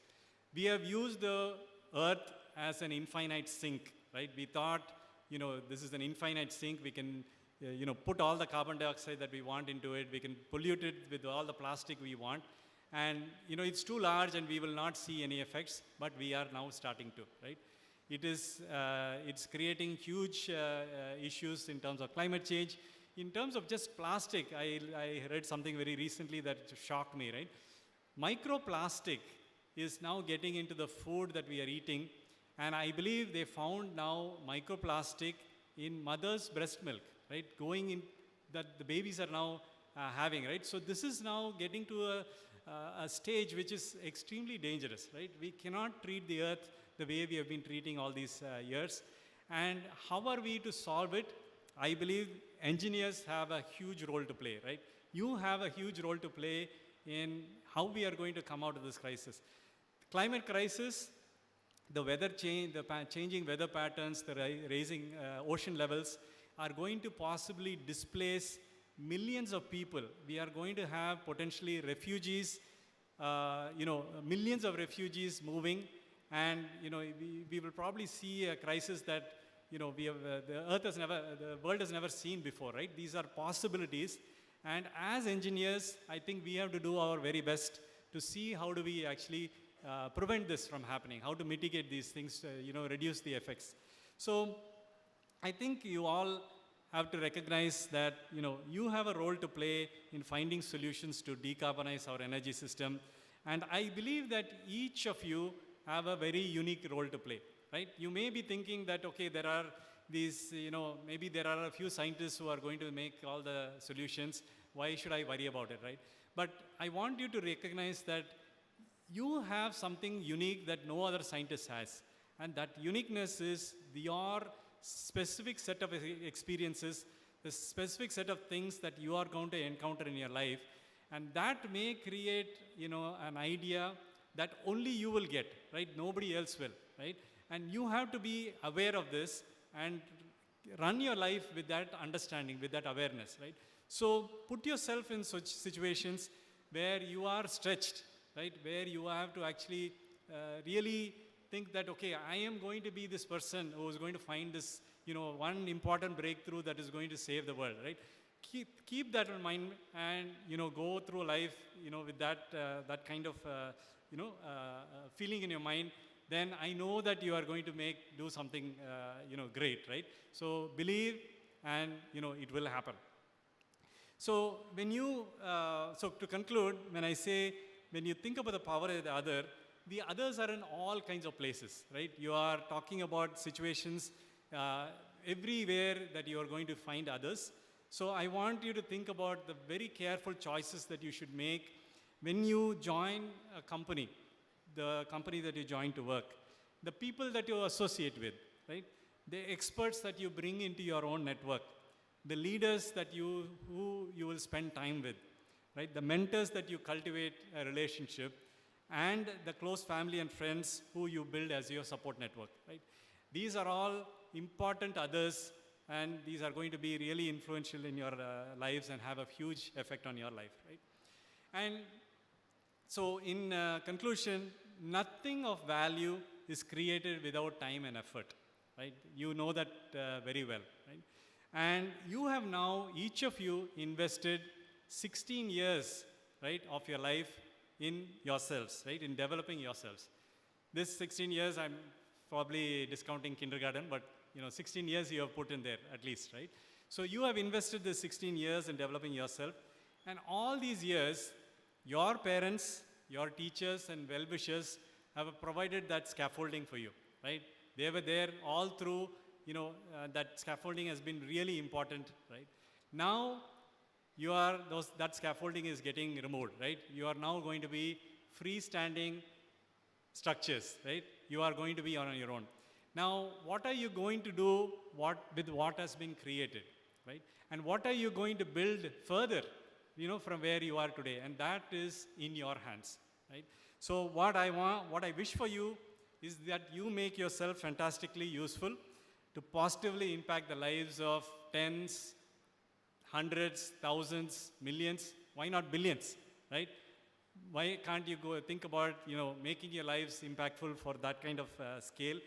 We have used the earth as an infinite sink, right? We thought, this is an infinite sink. We can, put all the carbon dioxide that we want into it. We can pollute it with all the plastic we want. And, it's too large and we will not see any effects, but we are now starting to, right? It's creating huge issues in terms of climate change. In terms of just plastic, I read something very recently that shocked me, right? Microplastic is now getting into the food that we are eating, and I believe they found now microplastic in mother's breast milk, right? Going in that the babies are now having, right? So this is now getting to a stage which is extremely dangerous, right? We cannot treat the earth the way we have been treating all these years. And how are we to solve it? I believe engineers have a huge role to play, right? You have a huge role to play in how we are going to come out of this crisis. Climate crisis, the weather change, the changing weather patterns, the raising ocean levels are going to possibly displace millions of people. We are going to have potentially refugees, millions of refugees moving, and we will probably see a crisis that we have the world has never seen before, right? These are possibilities, and as engineers, I think we have to do our very best to see how do we actually prevent this from happening, how to mitigate these things, reduce the effects. So I think you all have to recognize that you have a role to play in finding solutions to decarbonize our energy system, and I believe that each of you have a very unique role to play, right? You may be thinking that, okay, there are these, maybe there are a few scientists who are going to make all the solutions. Why should I worry about it, right? But I want you to recognize that you have something unique that no other scientist has. And that uniqueness is your specific set of experiences, the specific set of things that you are going to encounter in your life. And that may create, an idea that only you will get, right? Nobody else will, right? And you have to be aware of this and run your life with that understanding, with that awareness, right? So put yourself in such situations where you are stretched, right? Where you have to actually really think that, okay, I am going to be this person who is going to find this, one important breakthrough that is going to save the world, right? Keep that in mind and, go through life, with that kind of, feeling in your mind. Then I know that you are going to do something, great, right? So believe, and, it will happen. So when so to conclude, when I say, when you think about the power of the others are in all kinds of places, right? You are talking about situations everywhere that you are going to find others. So I want you to think about the very careful choices that you should make when you join a company, the company that you join to work, the people that you associate with, right? The experts that you bring into your own network, the leaders who you will spend time with, right? The mentors that you cultivate a relationship, and the close family and friends who you build as your support network, right? These are all important others, and these are going to be really influential in your lives and have a huge effect on your life, right? And so in conclusion, nothing of value is created without time and effort, right? You know that very well, right? And you have now, each of you, invested 16 years, right, of your life in yourselves, right, in developing yourselves. This 16 years, I'm probably discounting kindergarten, but 16 years you have put in there at least, right? So you have invested the 16 years in developing yourself, and all these years, your parents, your teachers and well-wishers have provided that scaffolding for you, right? They were there all through, that scaffolding has been really important, right? Now, that scaffolding is getting removed, right? You are now going to be freestanding structures, right? You are going to be on your own. Now, what are you going to do with what has been created, right? And what are you going to build further, from where you are today? And that is in your hands, right? So what I wish for you is that you make yourself fantastically useful to positively impact the lives of tens, hundreds, thousands, millions, why not billions, right? Why can't you go think about, making your lives impactful for that kind of scale,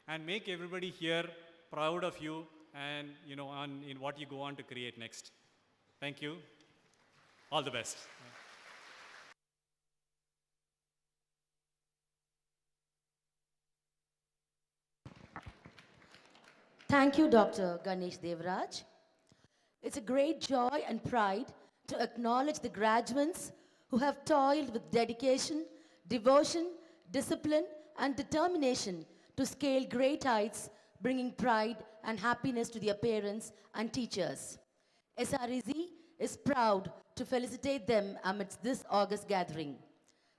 and make everybody here proud of you and, in what you go on to create next. Thank you. All the best. Thank you, Dr. Ganesh Devraj. It's a great joy and pride to acknowledge the graduates who have toiled with dedication, devotion, discipline, and determination to scale great heights, bringing pride and happiness to their parents and teachers. SREZ is proud to felicitate them amidst this August gathering.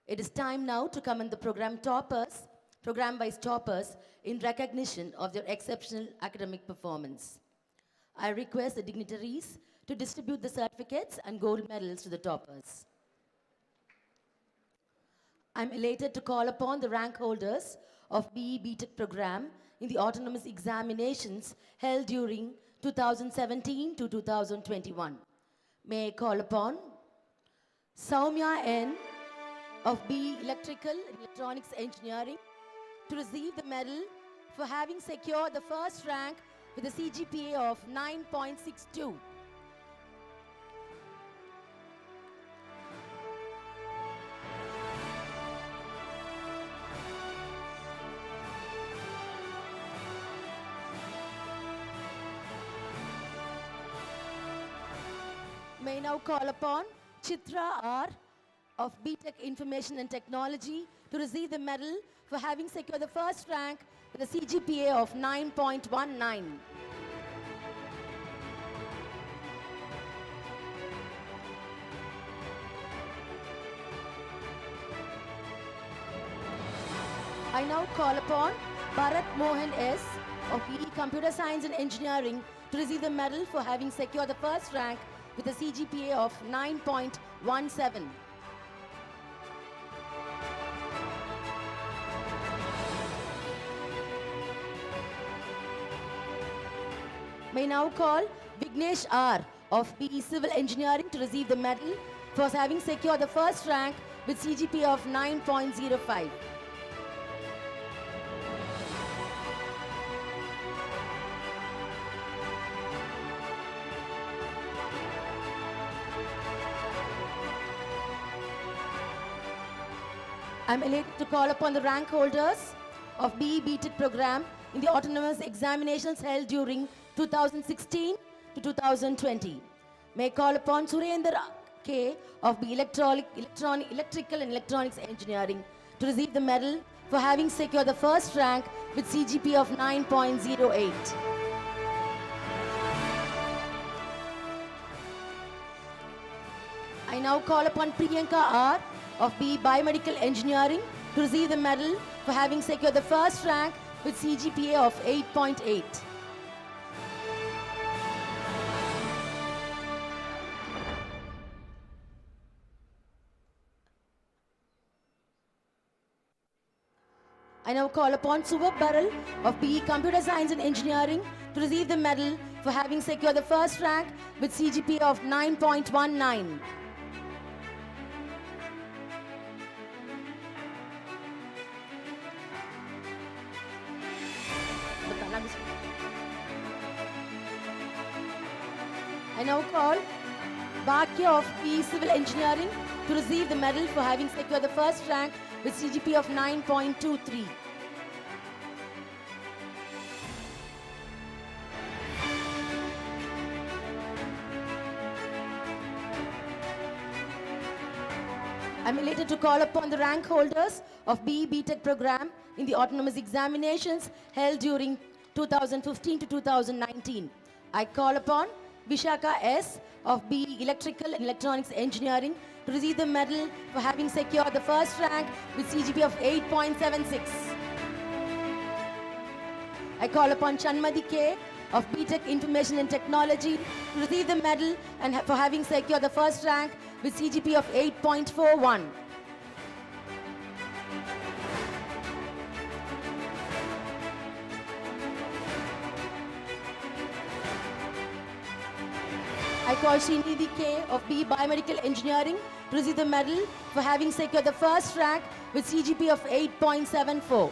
It is time now to commend the program-wise toppers in recognition of their exceptional academic performance. I request the dignitaries to distribute the certificates and gold medals to the toppers. I'm elated to call upon the rank holders of BE BTech program in the autonomous examinations held during 2017 to 2021. May I call upon Soumya N of BE Electrical and Electronics Engineering to receive the medal for having secured the first rank with a CGPA of 9.62. May I now call upon Chitra R of BTech Information and Technology to receive the medal for having secured the first rank with a CGPA of 9.19. I now call upon Bharat Mohan S of BE Computer Science and Engineering to receive the medal for having secured the first rank with a CGPA of 9.17. May now call Vignesh R of BE Civil Engineering to receive the medal for having secured the first rank with CGPA of 9.05. I'm elated to call upon the rank holders of BE BTech program in the autonomous examinations held during 2016 to 2020. May I call upon Surendra K of BE Electrical and Electronics Engineering to receive the medal for having secured the first rank with CGPA of 9.08. I now call upon Priyanka R of BE Biomedical Engineering to receive the medal for having secured the first rank with CGPA of 8.8. I now call upon Suvab Baral of BE Computer Science and Engineering to receive the medal for having secured the first rank with CGPA of 9.19. I now call Bhakya of BE Civil Engineering to receive the medal for having secured the first rank with CGPA of 9.23. I'm elated to call upon the rank holders of BE BTech program in the autonomous examinations held during 2015 to 2019. I call upon Vishaka S of BE Electrical and Electronics Engineering to receive the medal for having secured the first rank with CGPA of 8.76. I call upon Chanmadi K of BTech Information and Technology to receive the medal and for having secured the first rank with CGP of 8.41. I call Srinidhi K of B Biomedical Engineering to receive the medal for having secured the first rank with CGP of 8.74.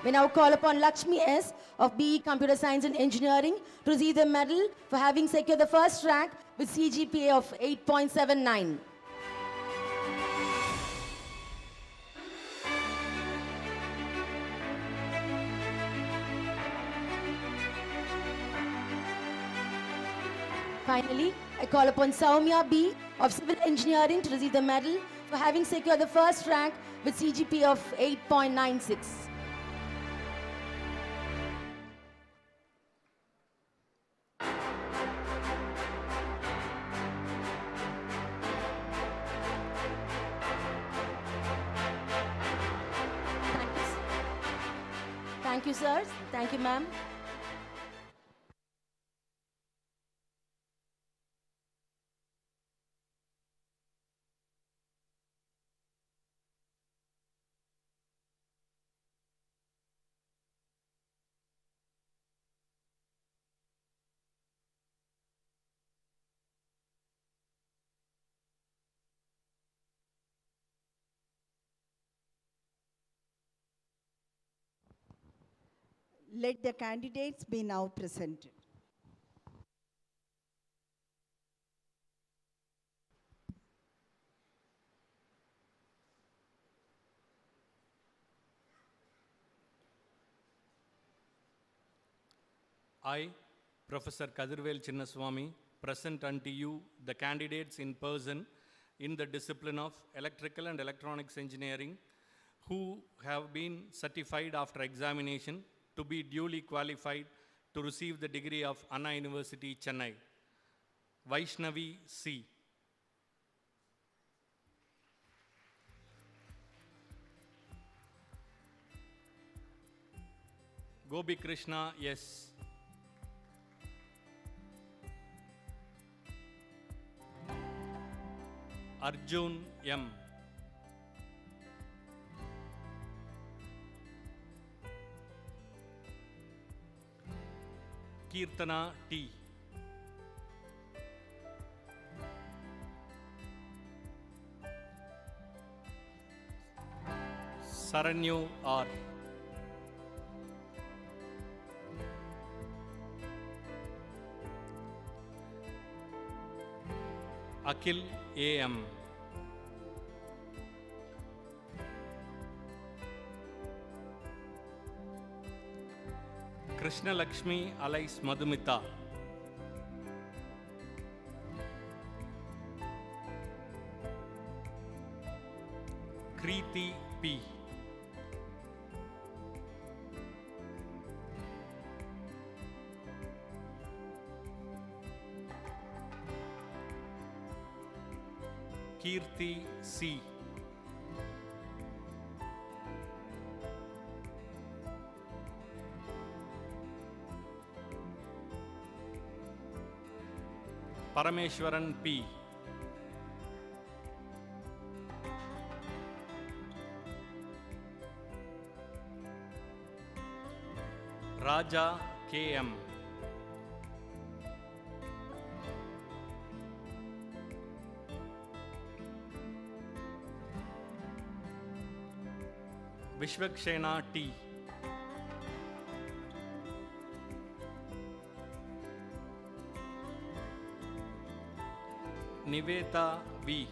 We now call upon Lakshmi S of BE Computer Science and Engineering to receive the medal for having secured the first rank with CGPA of 8.79. Finally, I call upon Saumya B of Civil Engineering to receive the medal for having secured the first rank with CGP of 8.96. Thank you, sirs. Thank you, ma'am. Let the candidates be now presented. I, Professor Kadirvel Chinnaswamy, present unto you the candidates in person in the discipline of Electrical and Electronics Engineering who have been certified after examination to be duly qualified to receive the degree of Anna University, Chennai. Vaishnavi C. Gopi Krishna S. Arjun M. Kirtana T. Saranyu R. Akhil A.M. Krishna Lakshmi Alais Madhumita. Kriti P. Kirti C. Parameshwaran P. Raja K.M. Vishwakshena T. Niveta V.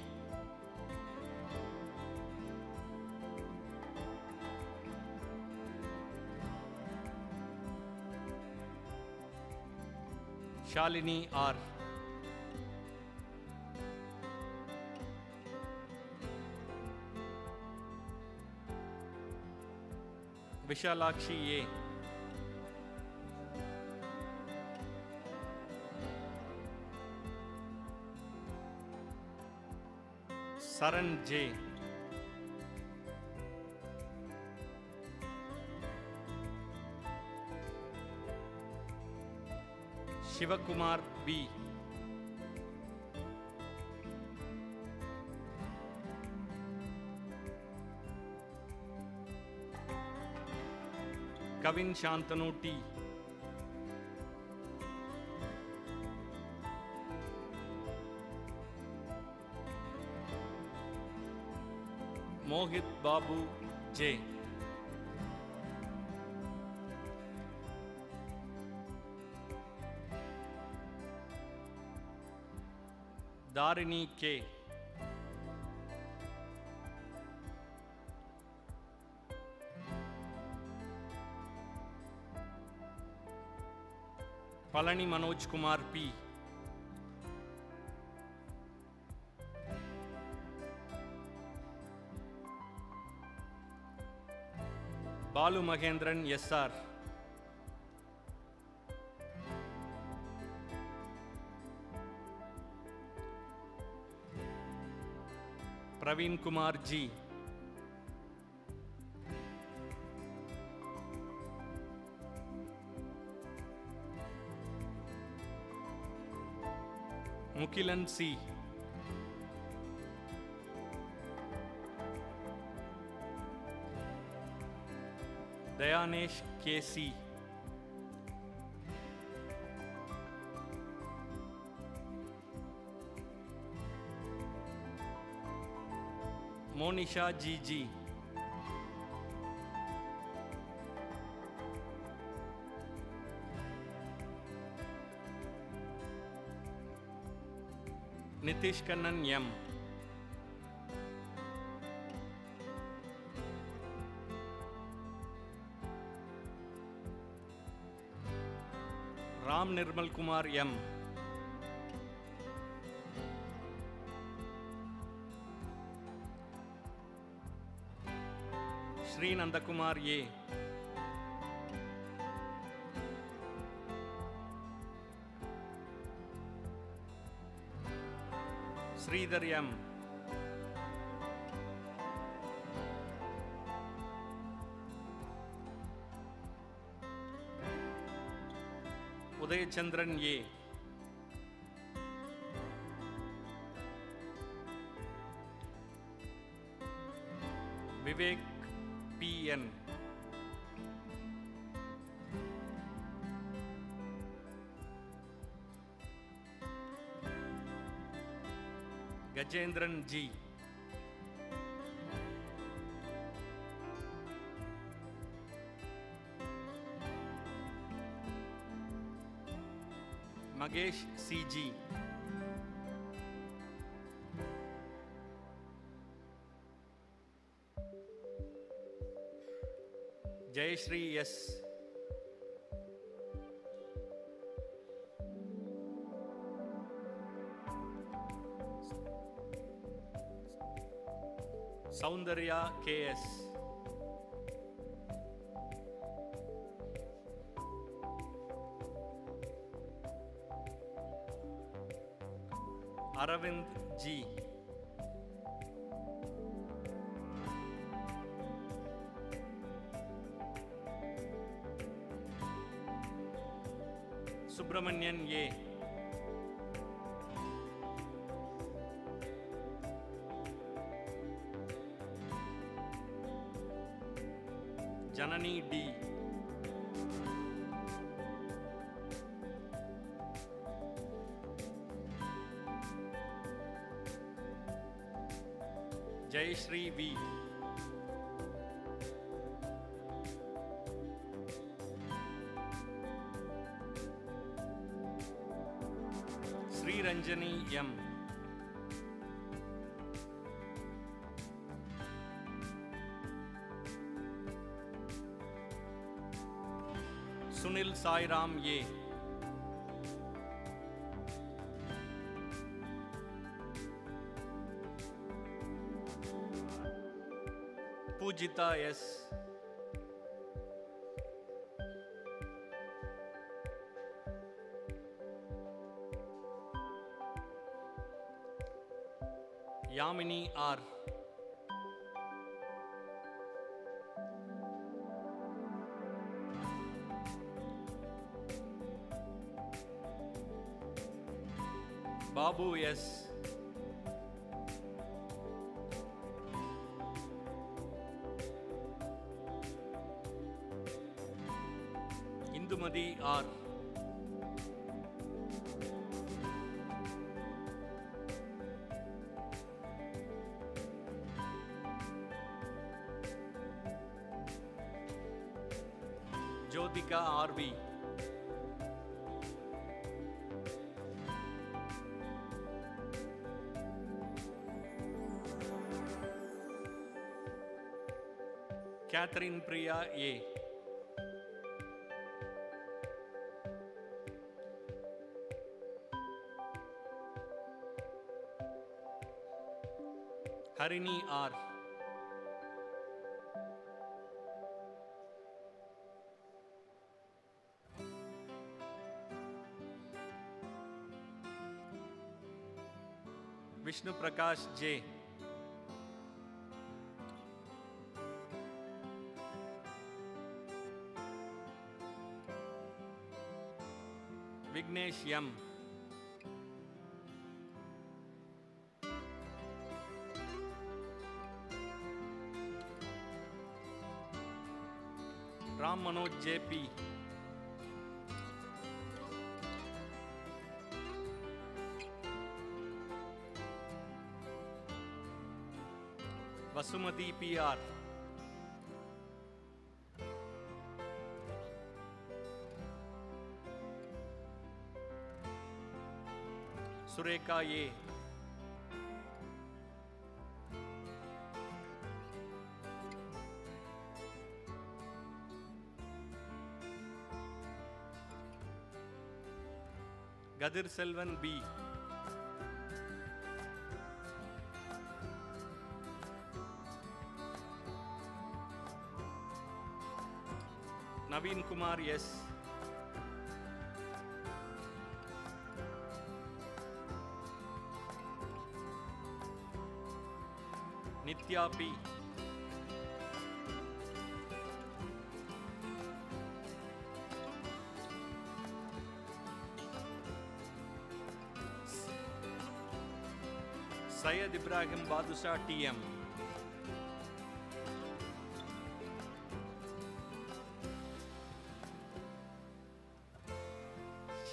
Shalini R. Vishalakshi A. Saran J. Shivakumar B. Kavin Shantanu T. Mohit Babu J. Darini K. Palani Manoj Kumar P. Balu Mahendran SR. Praveen Kumar G. Mukilan C. Dayanesh KC. Monisha GG. Nitish Kannan M. Ram Nirmal Kumar M. Sri Nandakumar A. Sridhar M. Uday Chandran A. Vivek PN. Gajendran G. Magesh CG. Jayashree S. Soundarya KS. Aravind G. Subramanian A. Janani D. Jayashree V. Sri Ranjani M. Sunil Sairam A. Pujita S. Yamini R. Babu S. Indumadi R. Jyotika R.V. Catherine Priya A. Harini R. Vishnu Prakash J. Vignesh M. Ram Manoj JP. Vasumati PR. Sureka A. Gadir Selvan B. Naveen Kumar S. Nitya P. Syed Ibrahim Badusha TM.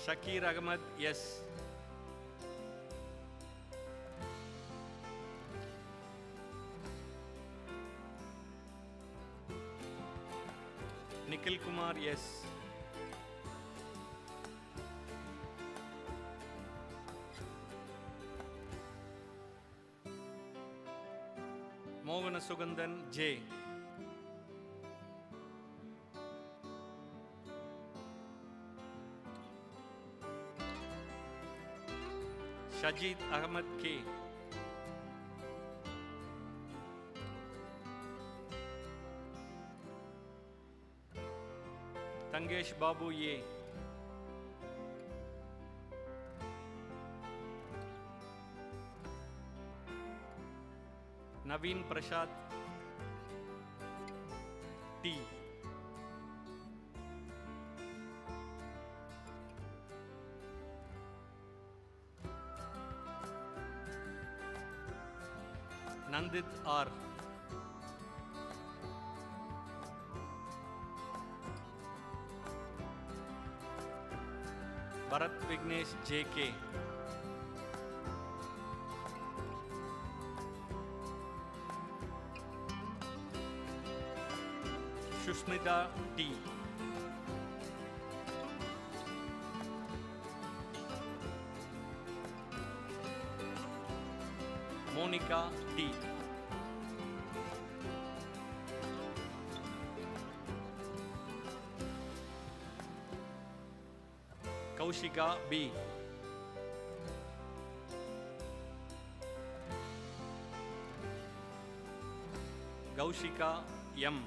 Shakir Ahmad S. Nikhil Kumar S. Mohana Sugandhan J. Shajid Ahmad K. Tangesh Babu A. Naveen Prashad T. Nandit R. Bharat Vignesh JK. Shushmita T. Monica T. Kaushika B. Gaushika M.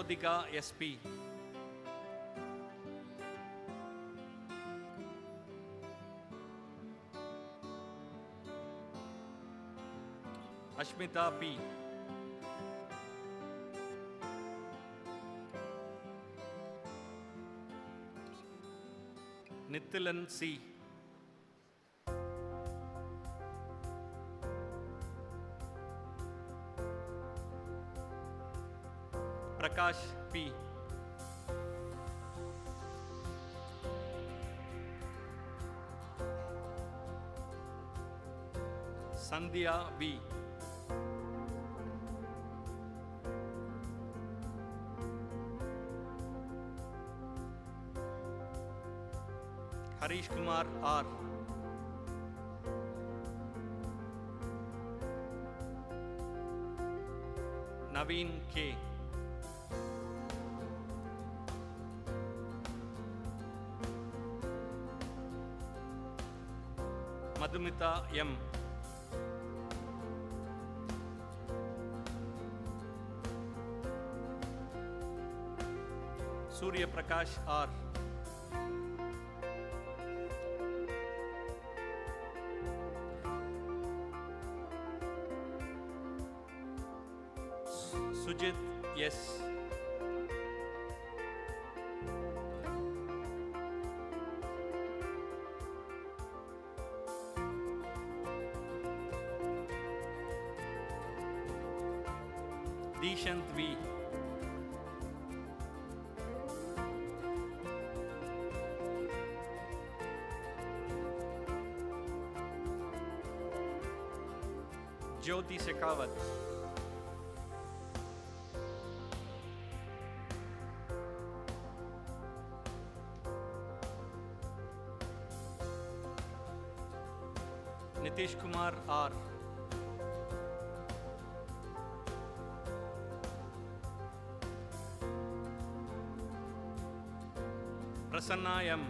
Radhika SP. Ashmita P. Nithilan C. Prakash P. Sandhya V. Harish Kumar R. Naveen K. Madhumita M. Surya Prakash R. Sujit yes. Dishant V. Jyoti Shekhawat. Nitish Kumar R. Prasanna M.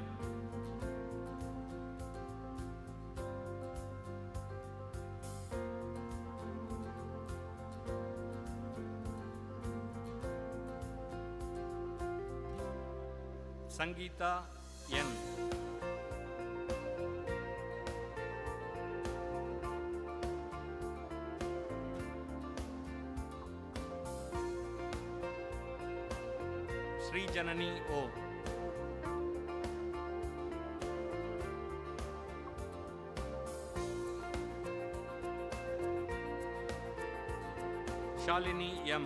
Sangeeta N. Sri Janani O. Shalini M.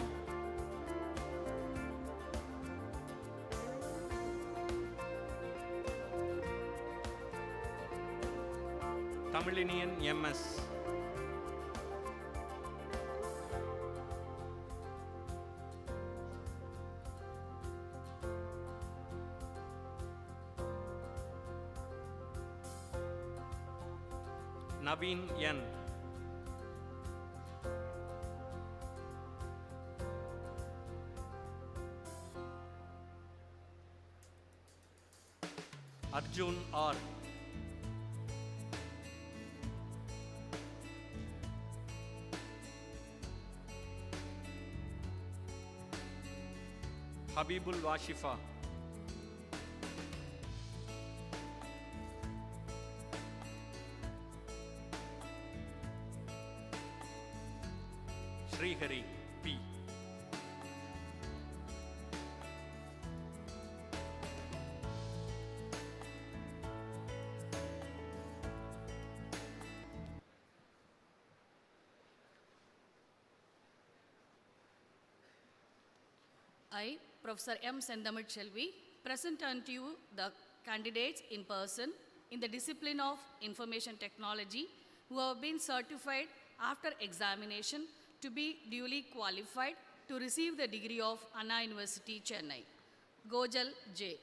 Tamilinian MS. Naveen N. Arjun R. Habibul Washifa. Srihari P. I, Professor M. Sendamil Chelvi, present unto you the candidates in person in the discipline of Information Technology who have been certified after examination to be duly qualified to receive the degree of Anna University, Chennai. Gojal J.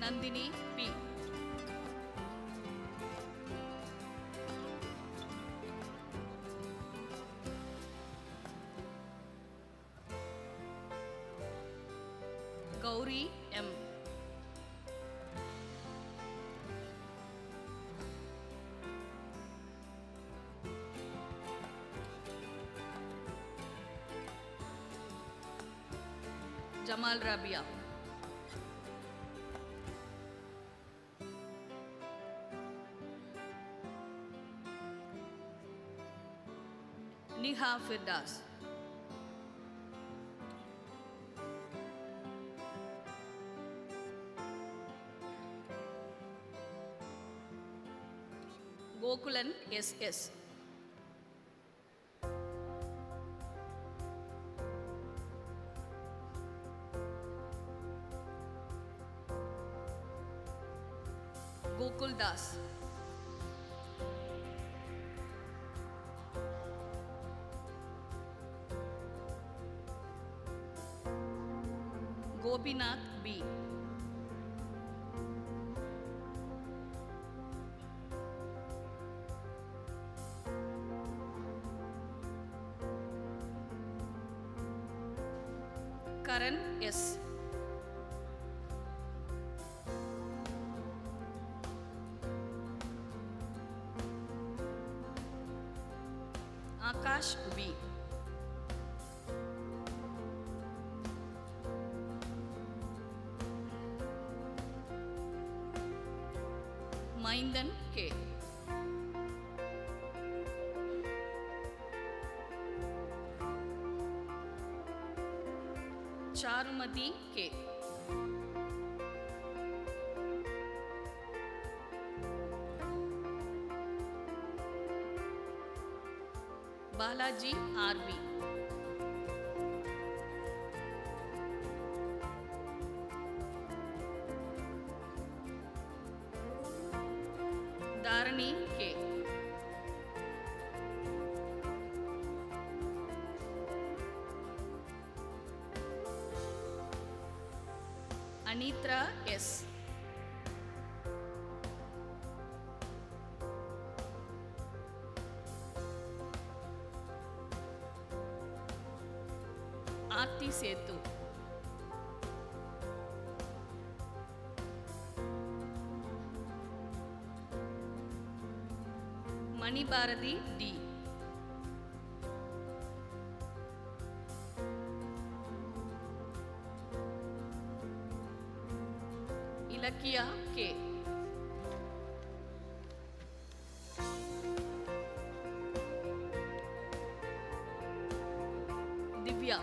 Nandini P. Gauri M. Jamal Rabia. Niha Firdas. Gokulan S.S. Gokul Das. Gopinath B. Karan S. Akash B. Maindan K. Charumati K. Balaji R.B. Dharani K. Anitra S. Aarti Setu. Mani Bharati D. Ilakya K. Divya.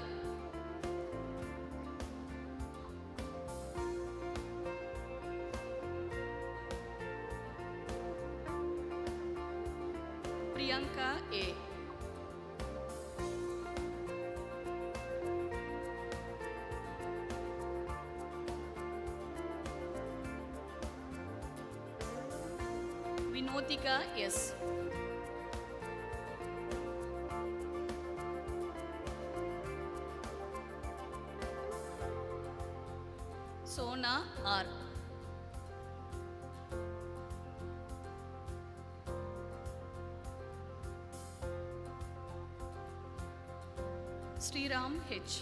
Priyanka A. Vinotika S. Sona R. Sriram H.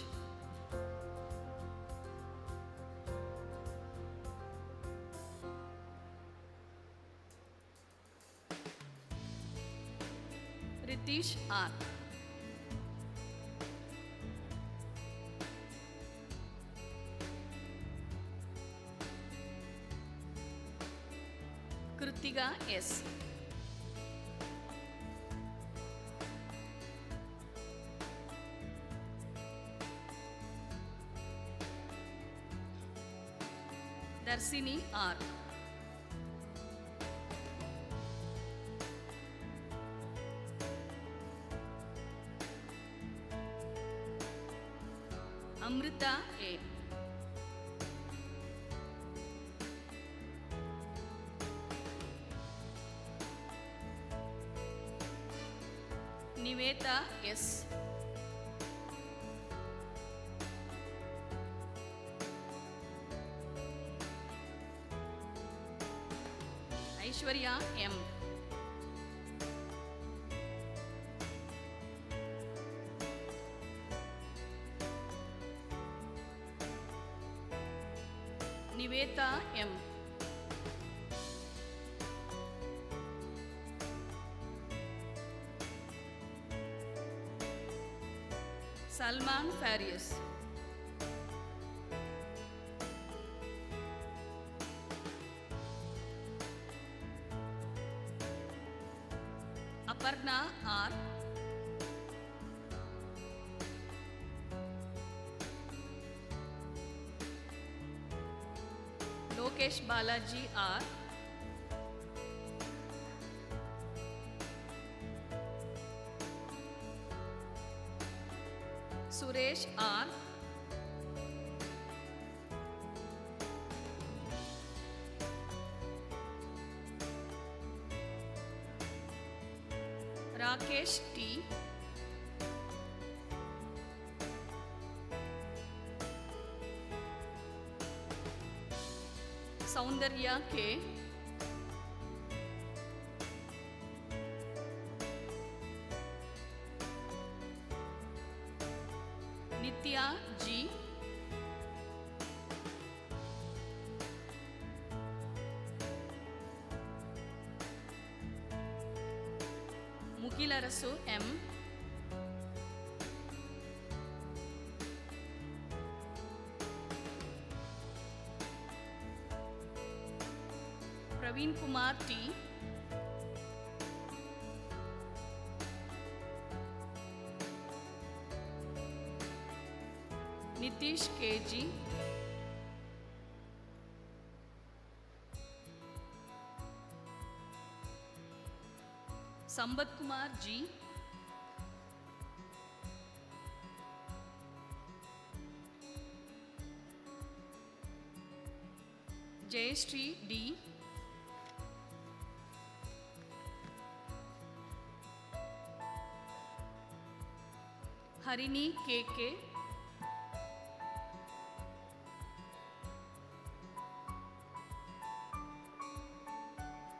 Ritish R. Kritiga S. Darsini R. Amrita A. Niveta S. Aishwarya M. Niveta M. Salman Farias. Aparna R. Lokesh Balaji R. Suresh R. Rakesh T. Soundarya K. Nitya G. Mukilarasu M. Praveen Kumar T. Nitish KG. Sambat Kumar G. Jayashree D. Harini KK.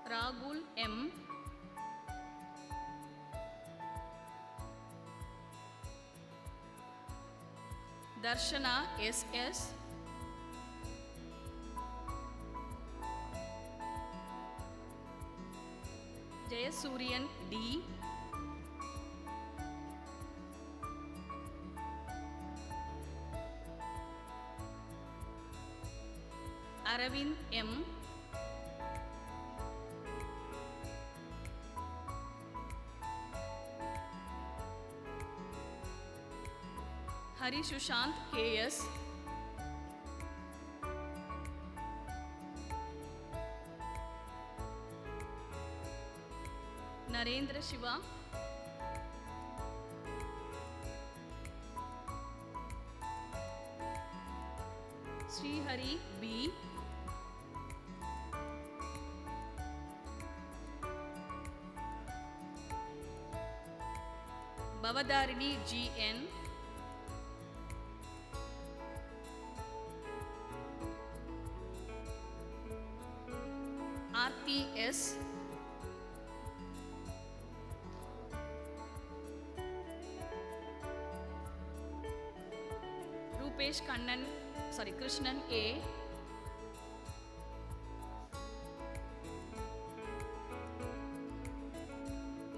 Ragul M. Darshana SS. Jayasuriyan D. Aravind M. Hari Sushant KS. Narendra Shiva. Sri Hari B. Bavadarini GN. RTS. Rupesh Krishnan A.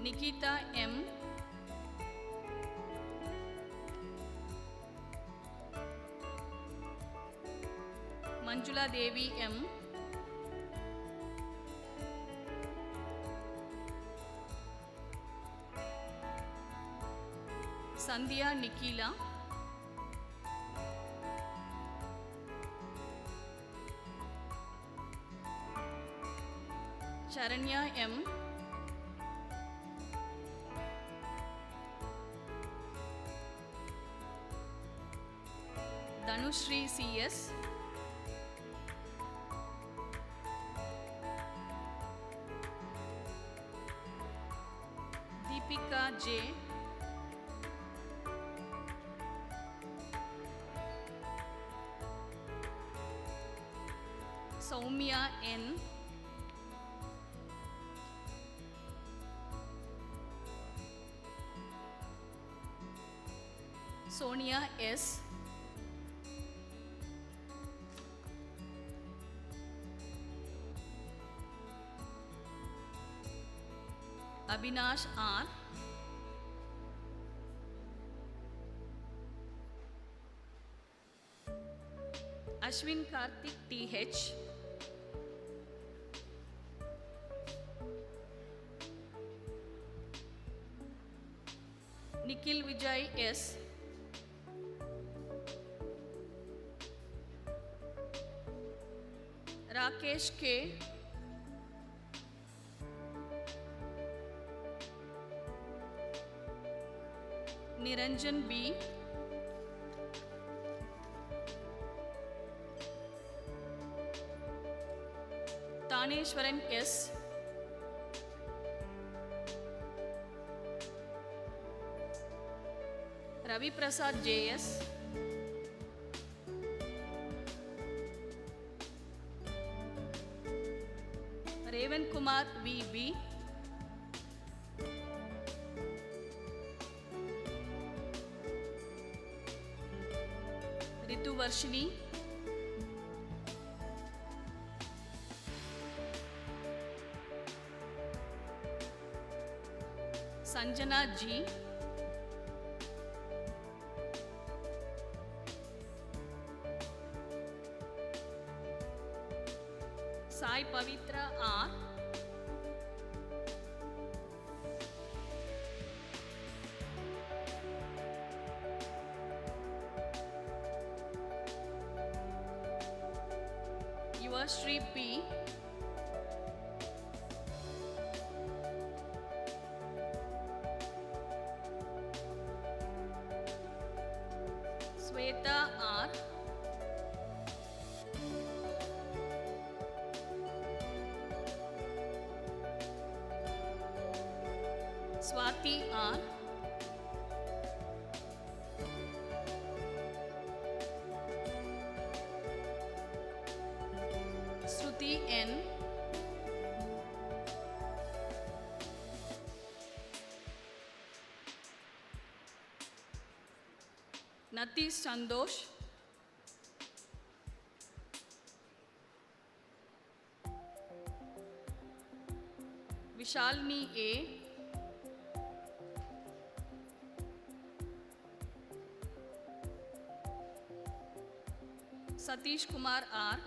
Nikita M. Manjula Devi M. Sandhya Nikila. Charanya M. Dhanushri CS. Deepika J. Soumya N. Sonia S. Abhinash R. Ashwin Karthik TH. Nikhil Vijay S. Rakesh K. Niranjan B. Taneshwaran S. Ravi Prasad JS. Raven Kumar VB. Ritu Varshini. Sanjana G. Sai Pavitra R. Yuvashri P. Sweta R. Swati R. Shruti N. Natish Chandosh. Vishalini A. Satish Kumar R.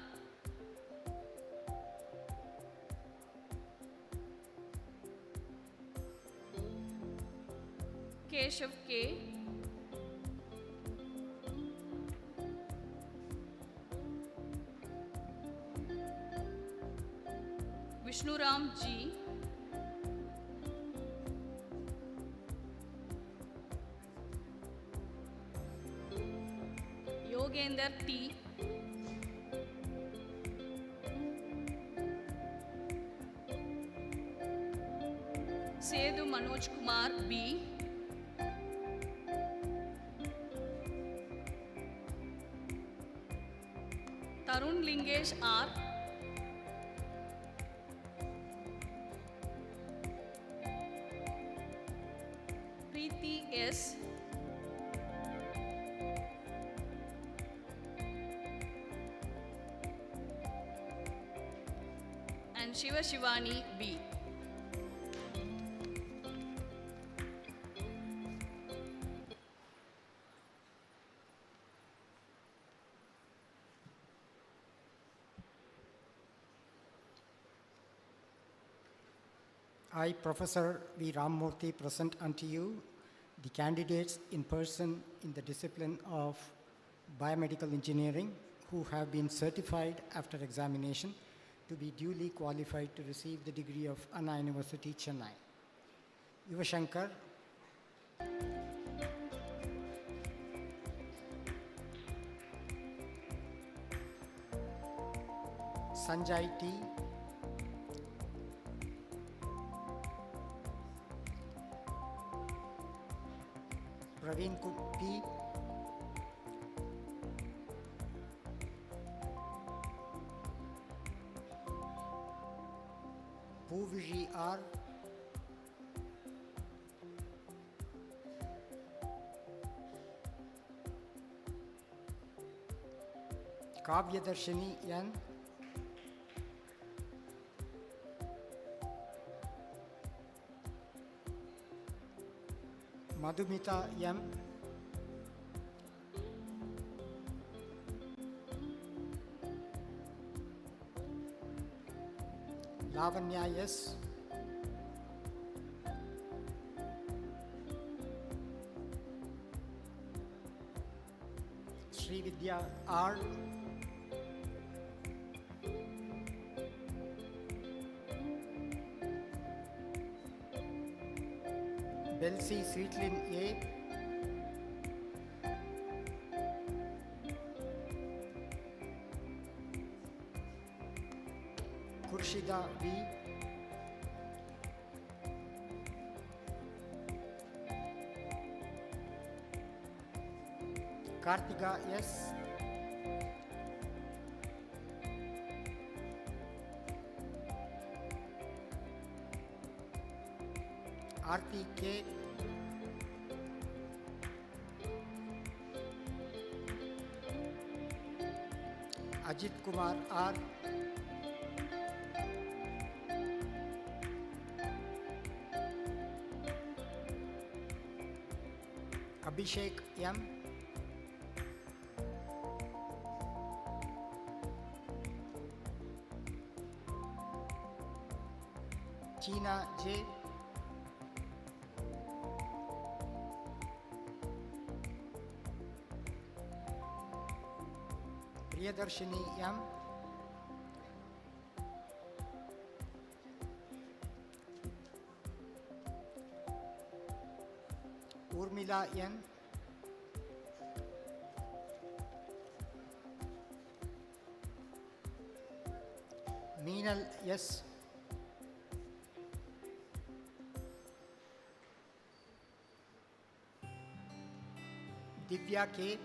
Keshav K. Vishnuram G. Yogender T. Sedu Manoj Kumar B. Tarun Lingesh R. Preeti S. And Shiva Shivani B. I, Professor V. Rammurthy, present unto you the candidates in person in the discipline of biomedical engineering who have been certified after examination to be duly qualified to receive the degree of Anna University, Chennai. Yuvashankar, Sanjay T. Praveen P. Bhuviji R. Kavyadarshini N. Madhumita M. Lavanya S. Srividya R. Belsi Sweetlin A. Kurshida V. Kartika S. Aarti K. Ajit Kumar R. Abhishek M. Tina J. Priyadarshini M. Urmila N. Meenal S. Divya K.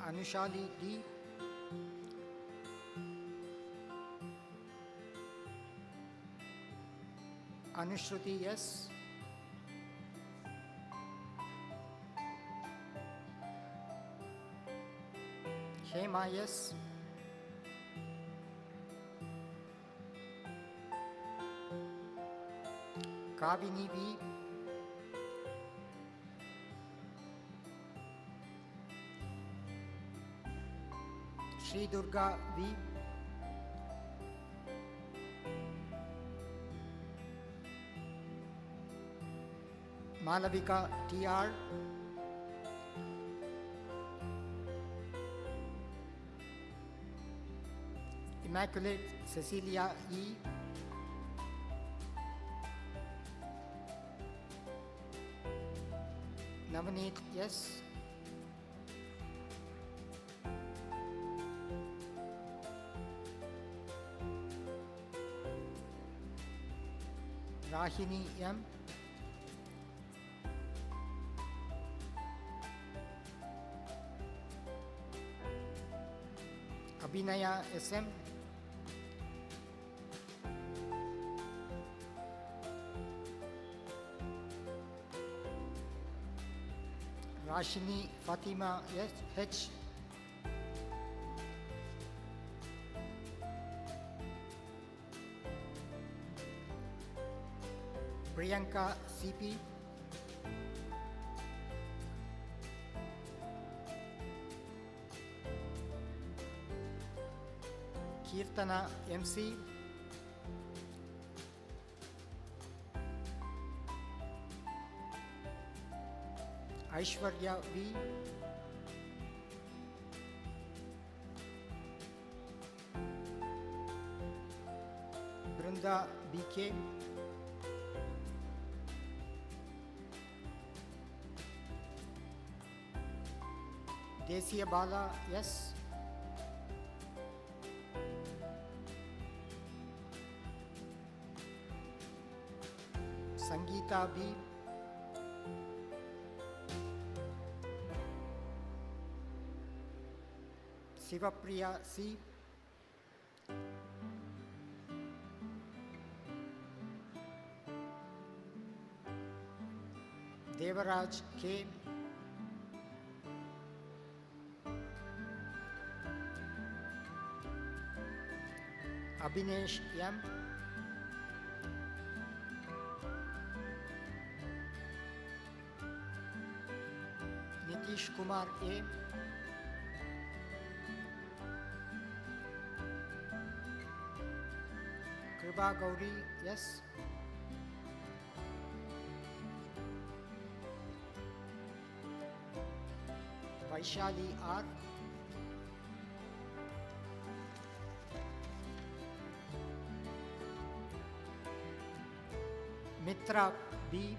Anushali D. Anushruti S. Hema S. Kavini V. Sri Durga V. Malavika TR. Immaculate Cecilia E. Navneet S. Rahini M. Abhinaya SM. Rashini Fatima H. Priyanka CP. Kirtana MC. Aishwarya V. Brunda BK. Desia Bala S. Sangeeta B. Sivapriya C. Devaraj K. Abhinesh M. Nitish Kumar A. Kriba Gauri S. Vaishali R. Mitra B.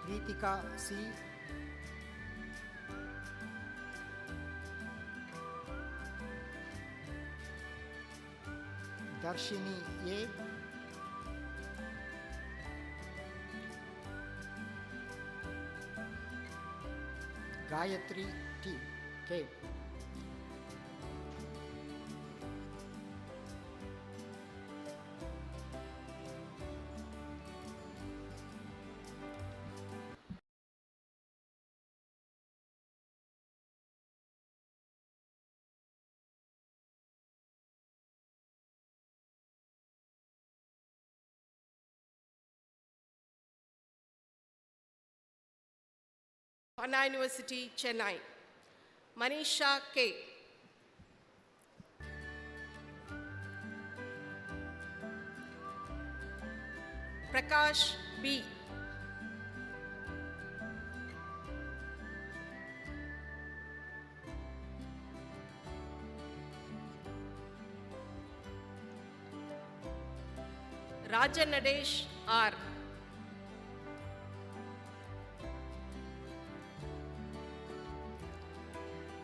Pritika C. Darshini A. Gayatri K. Anna University, Chennai. Manisha K. Prakash B. Raja Nadesh R.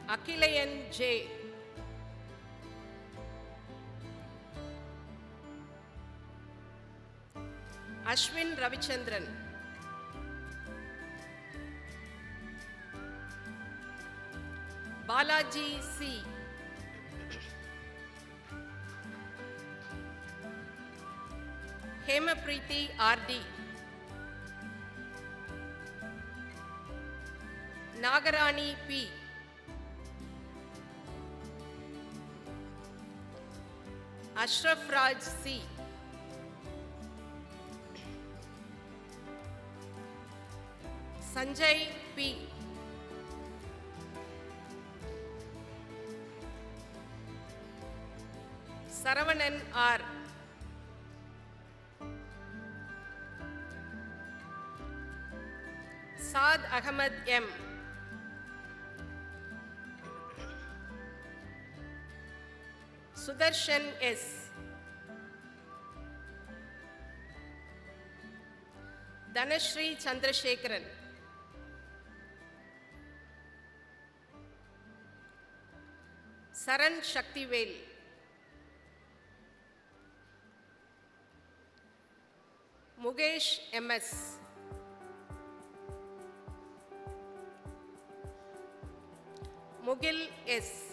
Akhilayan J. Ashwin Ravichandran. Balaji C. Hemapriti R.D. Nagarani P. Ashraf Raj C. Sanjay P. Saravanan R. Saad Ahmed M. Sudarshan S. Dhanashri Chandrasekharan. Saran Shaktivel. Mugesh MS. Mugil S.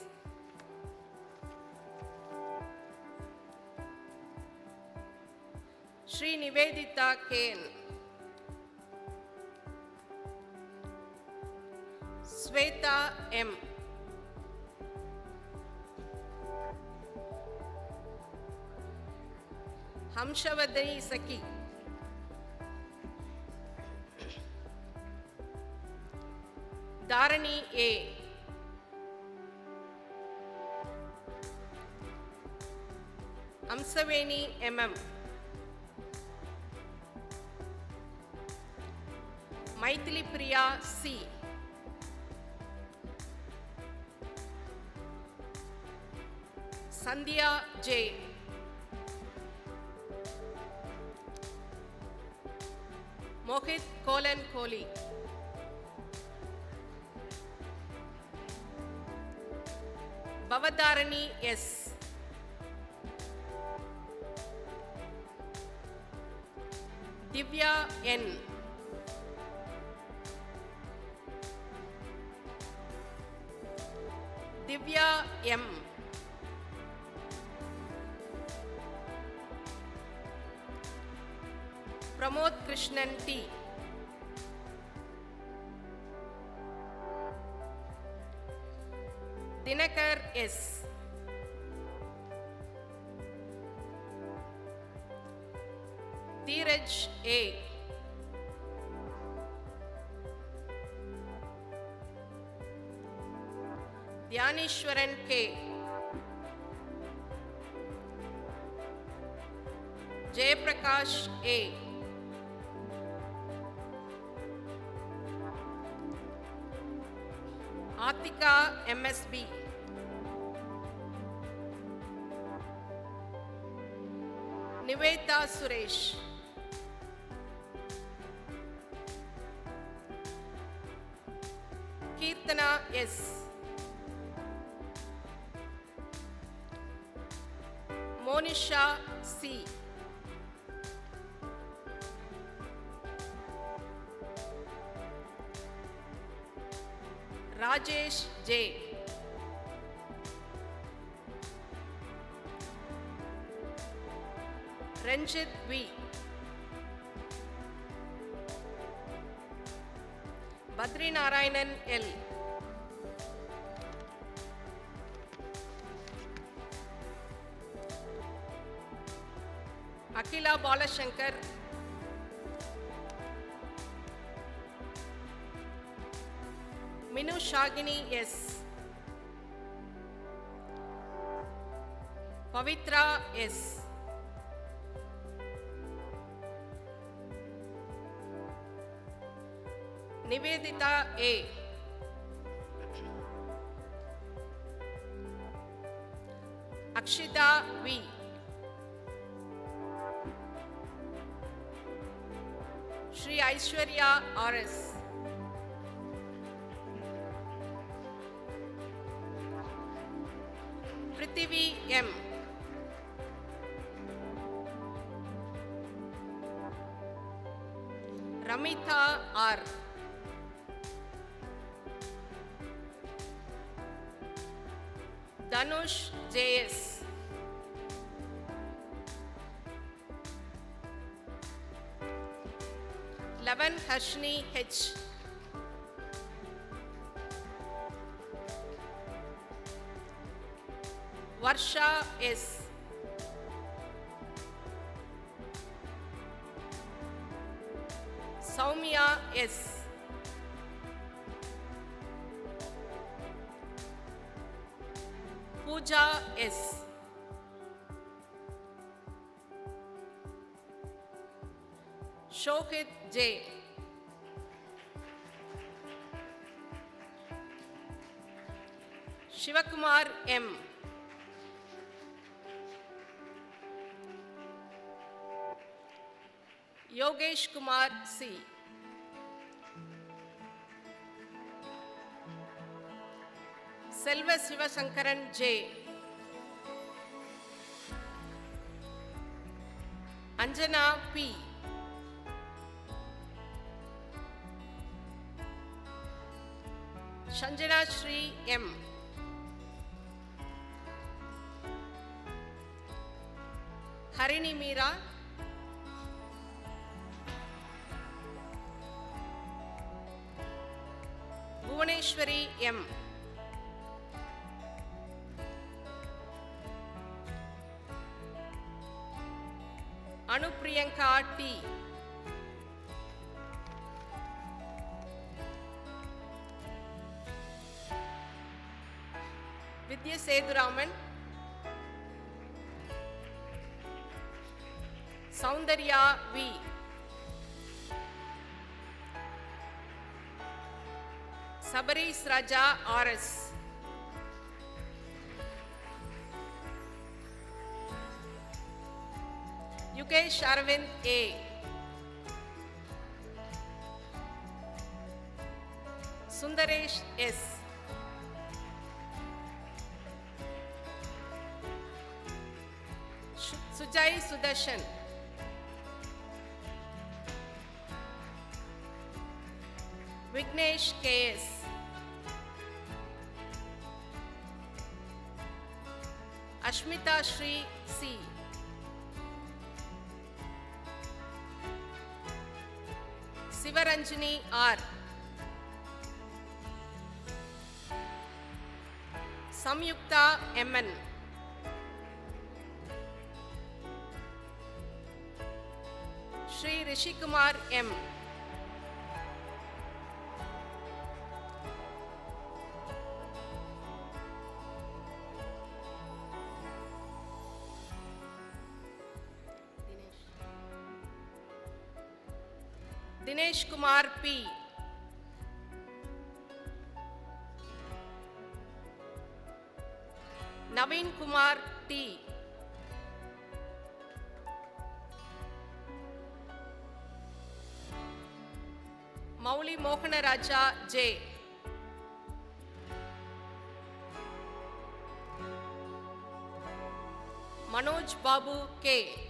Shri Nivedita Kane. Sweta M. Hamshavadani Saki. Dharani A. Amsaveni MM. Maithili Priya C. Sandhya J. Mohit Kohli. Bhavadharani S. Divya N. Divya M. Pramod Krishnan T. Dinakar S. Dheeraj A. Dhyaneshwaran K. Jayaprakash Prakash A. Atika MSB. Nivetha Suresh. Kirtana S. Monisha C. Rajesh J. Ranjit V. Badri Narayanan L. Akila Balashankar. Minu Shagini S. Pavitra S. Nivedita A. Akshita V. Shri Aishwarya RS. Prithvi M. Ramitha R. Danush JS. Lavan Harshni H. Varsha S. Soumya S. Pooja S. Shohit J. Shivakumar M. Yogesh Kumar C. Selva Sivasankaran J. Anjana P. Shanjana Shri M. Harini Meera. Bhuvaneshwari M. Anupriyanka T. Vidya Seduraman. Soundarya V. Sabaris Raja RS. Yukesh Arvind A. Sundaresh S. Sujai Sudarshan. Vignesh KS. Ashmita Shri C. Sivaranjani R. Samyukta MN. Shri Rishikumar M. Dinesh. Dinesh Kumar P. Naveen Kumar T. Mauli Mohanaraja J. Manoj Babu K.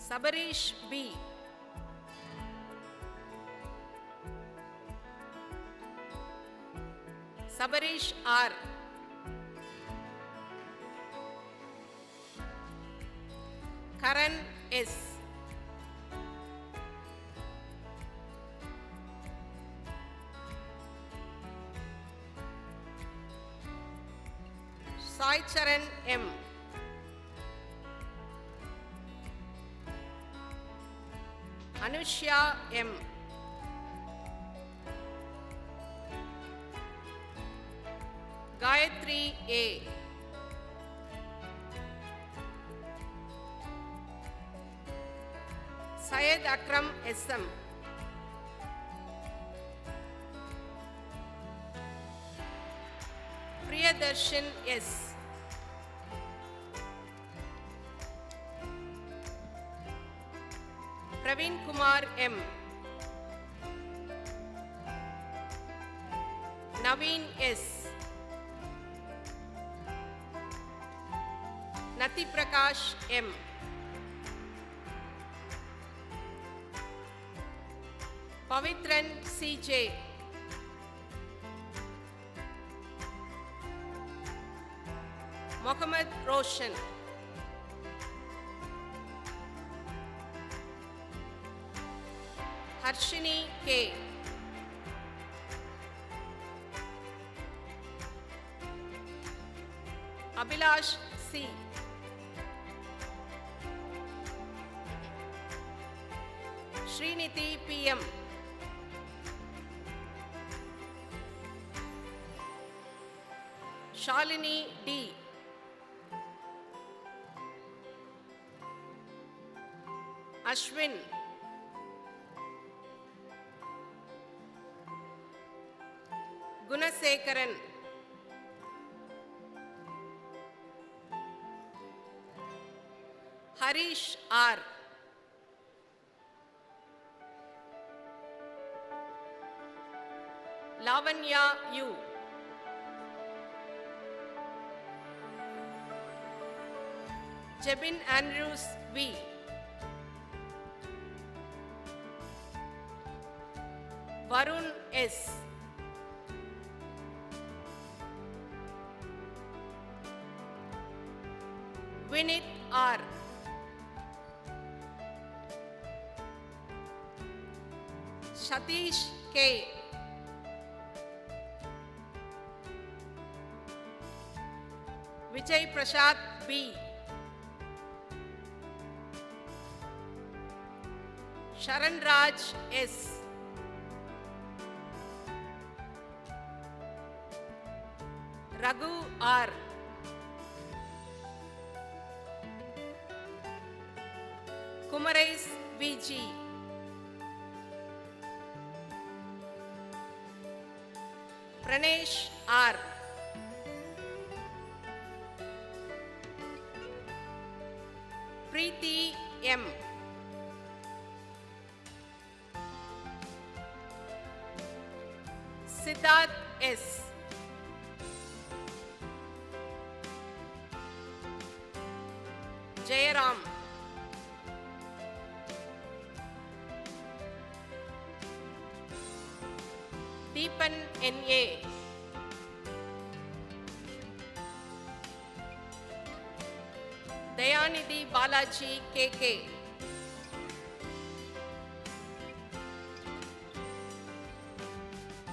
Sabarish B. Sabarish R. Karan S. Sai Charan M. Anushya M. Gayatri A. Syed Akram SM. Priyadarshan S. Praveen Kumar M. Naveen S. Nati Prakash M. Pavitran CJ. Mohammad Roshan. Harshini K. Abhilash C. Sriniti PM. Shalini D. Ashwin. Gunasekaran. Harish R. Lavanya U. Jebin Andrews V. Varun S. Vinit R. Satish K. Vijay Prasad B. Sharan Raj S. Raghu R. Kumarais VG. Pranesh R. Preeti M. Siddharth S. Jayaram. Deepan N.A. Dayanidhi Balaji K.K.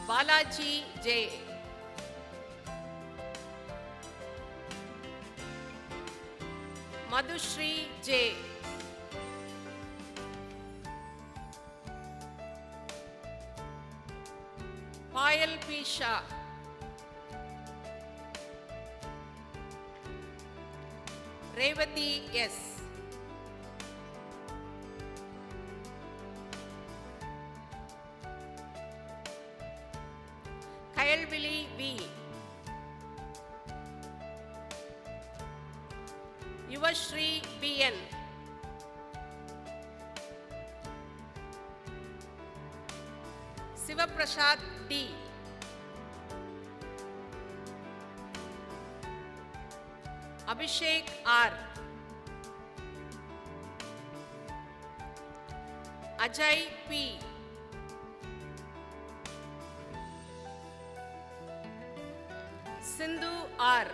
Balaji J. Madhushri J. Payal P. Shah. Revati S. Kayalvili V. Yuvashri B.N. Sivaprasad D. Abhishek R. Ajay P. Sindhu R.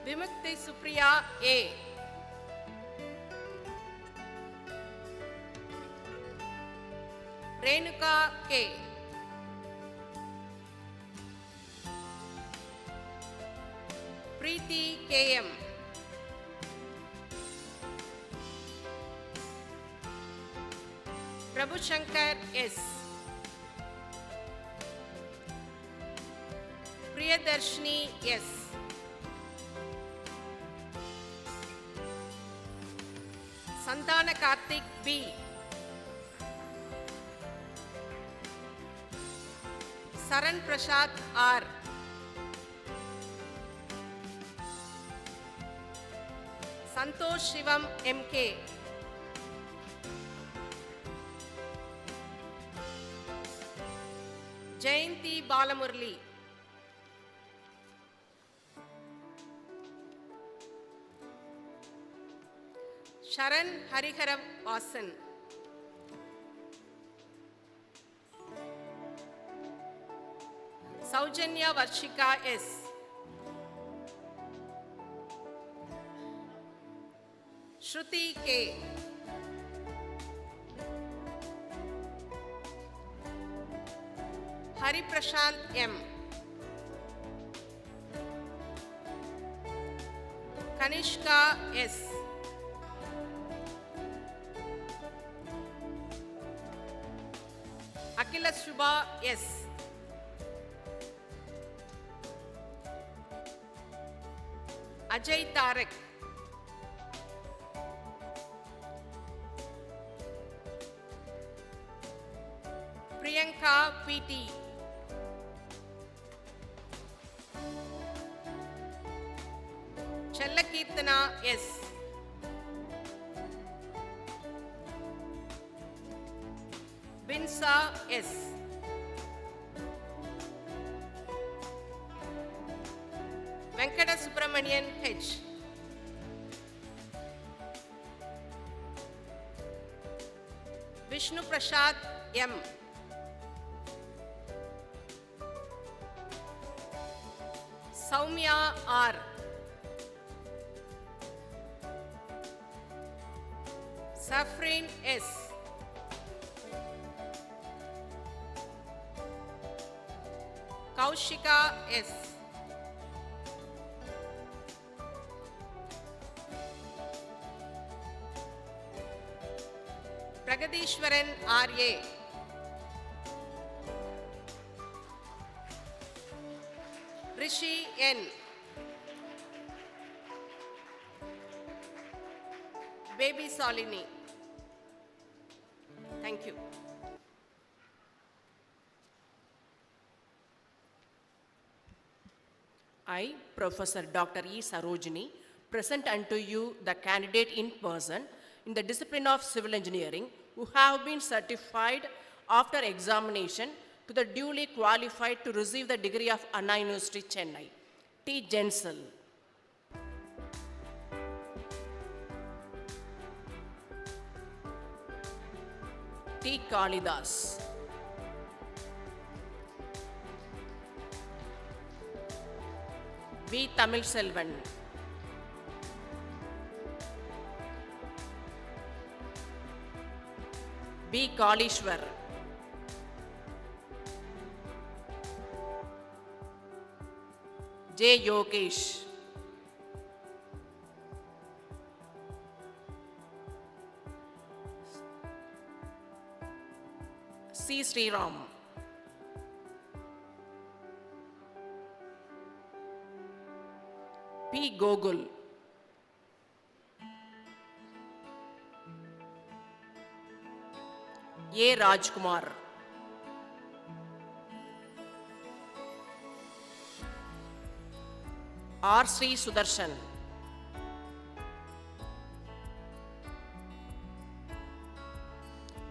Vimukti Supriya A. Renuka K. Preeti KM. Prabhu Shankar S. Priyadarshini S. Santana Karthik B. Saran Prasad R. Santosh Shivam MK. Jayanti Balamurli. Sharan Hariharam Vasan. Saujanya Varshika S. Shruti K. Hari Prashant M. Kanishka S. Akila Shubha S. Ajay Tarak. Priyanka PT. Challakirtana S. Binsa S. Venkata Subramanian H. Vishnu Prasad M. Saumya R. Safrin S. Kaushika S. Pragadishwaran R.A. Rishi N. Baby Solini. Thank you. I, Professor Dr. E. Sarojini, present unto you the candidate in person in the discipline of civil engineering who have been certified after examination to the duly qualified to receive the degree of Anna University, Chennai. T. Jensel. T. Kalidas. V. Tamil Selvan. B. Kalishwar. J. Yogesh. C. Sriram. P. Gogul. A. Rajkumar. R. Sri Sudarshan.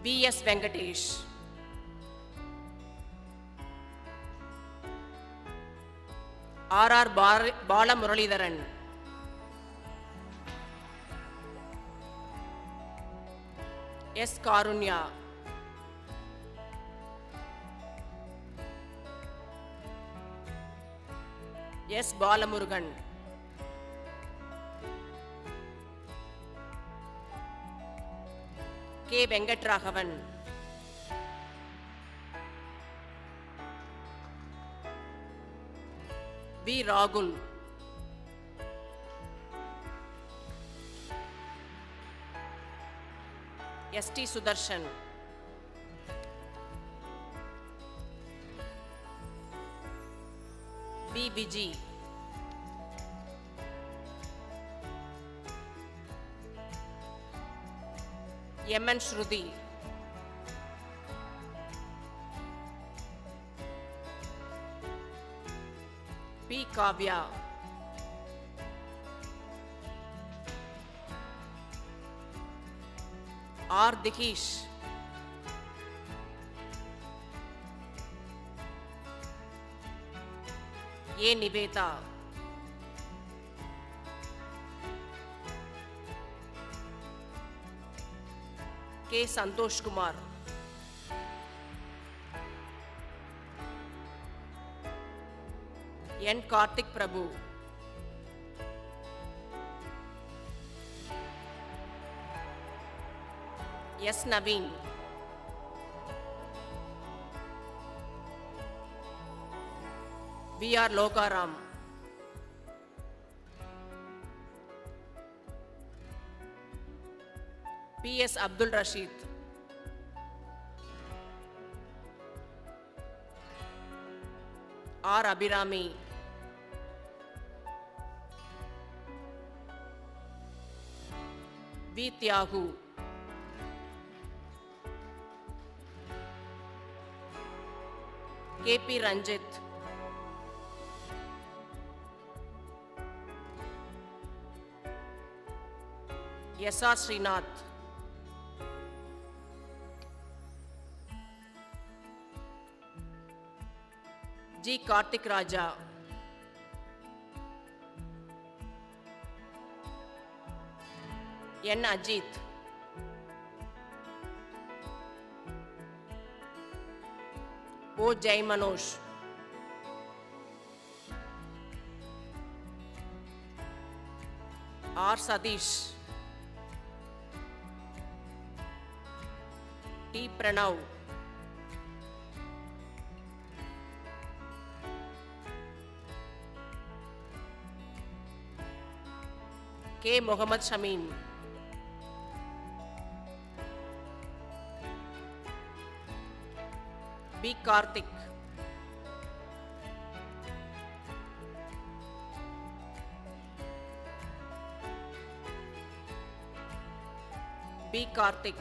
B. S. Venkatesh. R. R. Bala Muralidharan. S. Karunya. S. Balamurugan. K. Venkatraghavan. V. Ragul. S. T. Sudarshan. B. Viji. M. N. Shruti. P. Kavya. R. Dikish. A. Niveta. K. Santosh Kumar. N. Karthik Prabhu. S. Naveen. V. R. Lokaram. P. S. Abdul Rashid. R. Abhirami. V. Tyagu. K. P. Ranjit. S. R. Srinath. G. Karthik Raja. N. Ajit. O. Jai Manoj. R. Sadish. T. Pranav. K. Mohammad Shamin. B. Karthik. B. Karthik.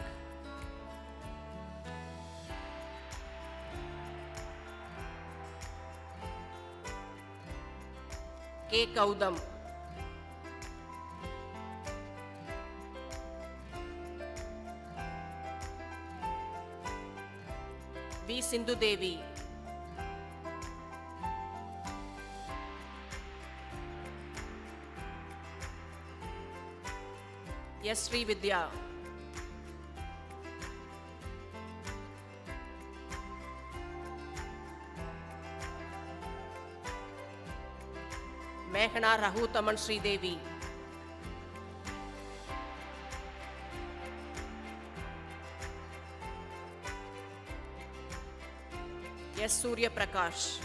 K. Kaudam. V. Sindhu Devi. S. Sri Vidya. Meghana Rahutaman Sri Devi. S. Surya Prakash.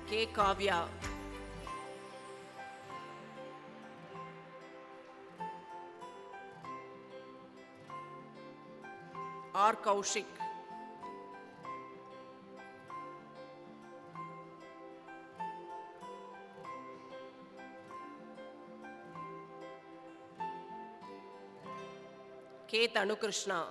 K. Kavya. R. Kaushik. K. Tanukrishna.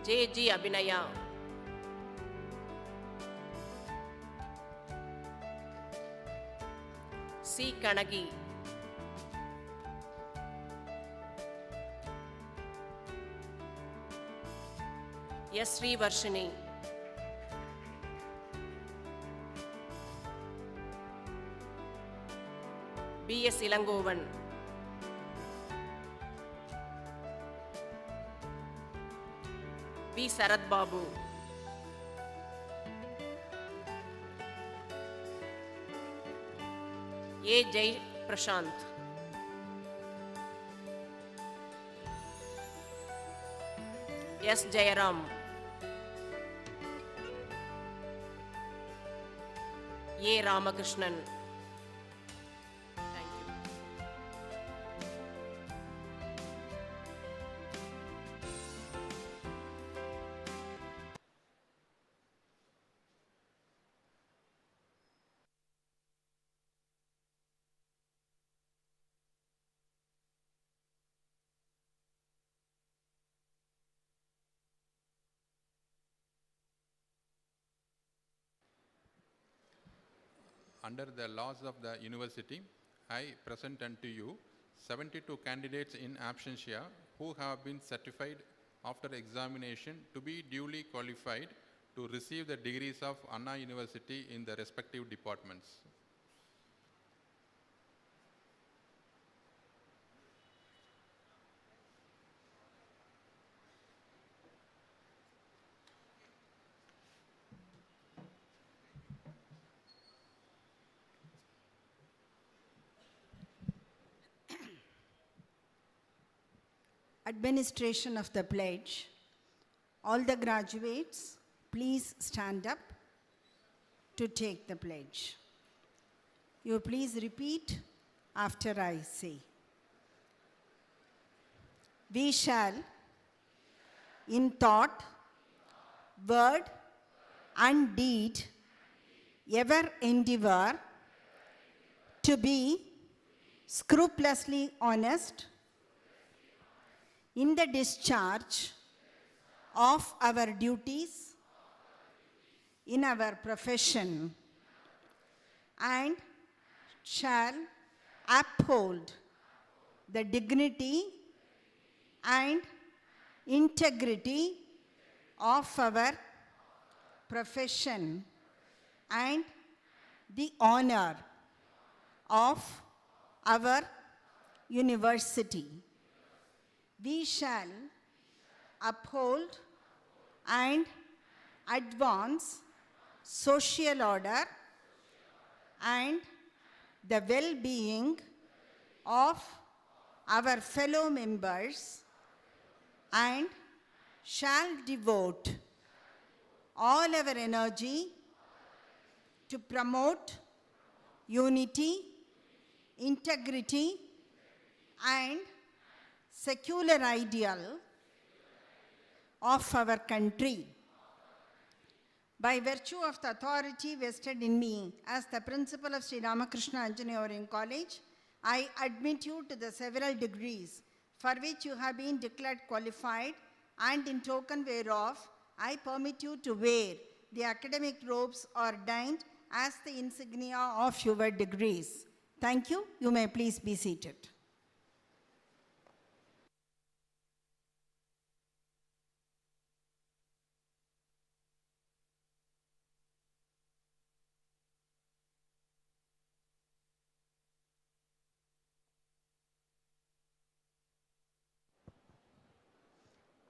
J. G. Abhinaya. C. Kanagi. S. Sri Varshini. B. S. Ilangovan. B. Sarath Babu. A. Jai Prashant. S. Jayaram. A. Ramakrishnan. Thank you. Under the laws of the university, I present unto you 72 candidates in absentia who have been certified after examination to be duly qualified to receive the degrees of Anna University in the respective departments. Administration of the pledge. All the graduates, please stand up to take the pledge. You please repeat after I say. We shall, in thought, word, and deed, ever endeavor to be scrupulously honest in the discharge of our duties in our profession, and shall uphold the dignity and integrity of our profession and the honor of our university. We shall uphold and advance social order and the well-being of our fellow members, and shall devote all our energy to promote unity, integrity, and secular ideal of our country. By virtue of the authority vested in me as the principal of Sri Ramakrishna Engineering College, I admit you to the several degrees for which you have been declared qualified, and in token whereof, I permit you to wear the academic robes ordained as the insignia of your degrees. Thank you. You may please be seated.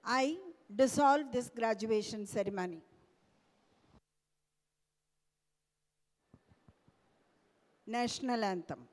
I dissolve this graduation ceremony. national anthem.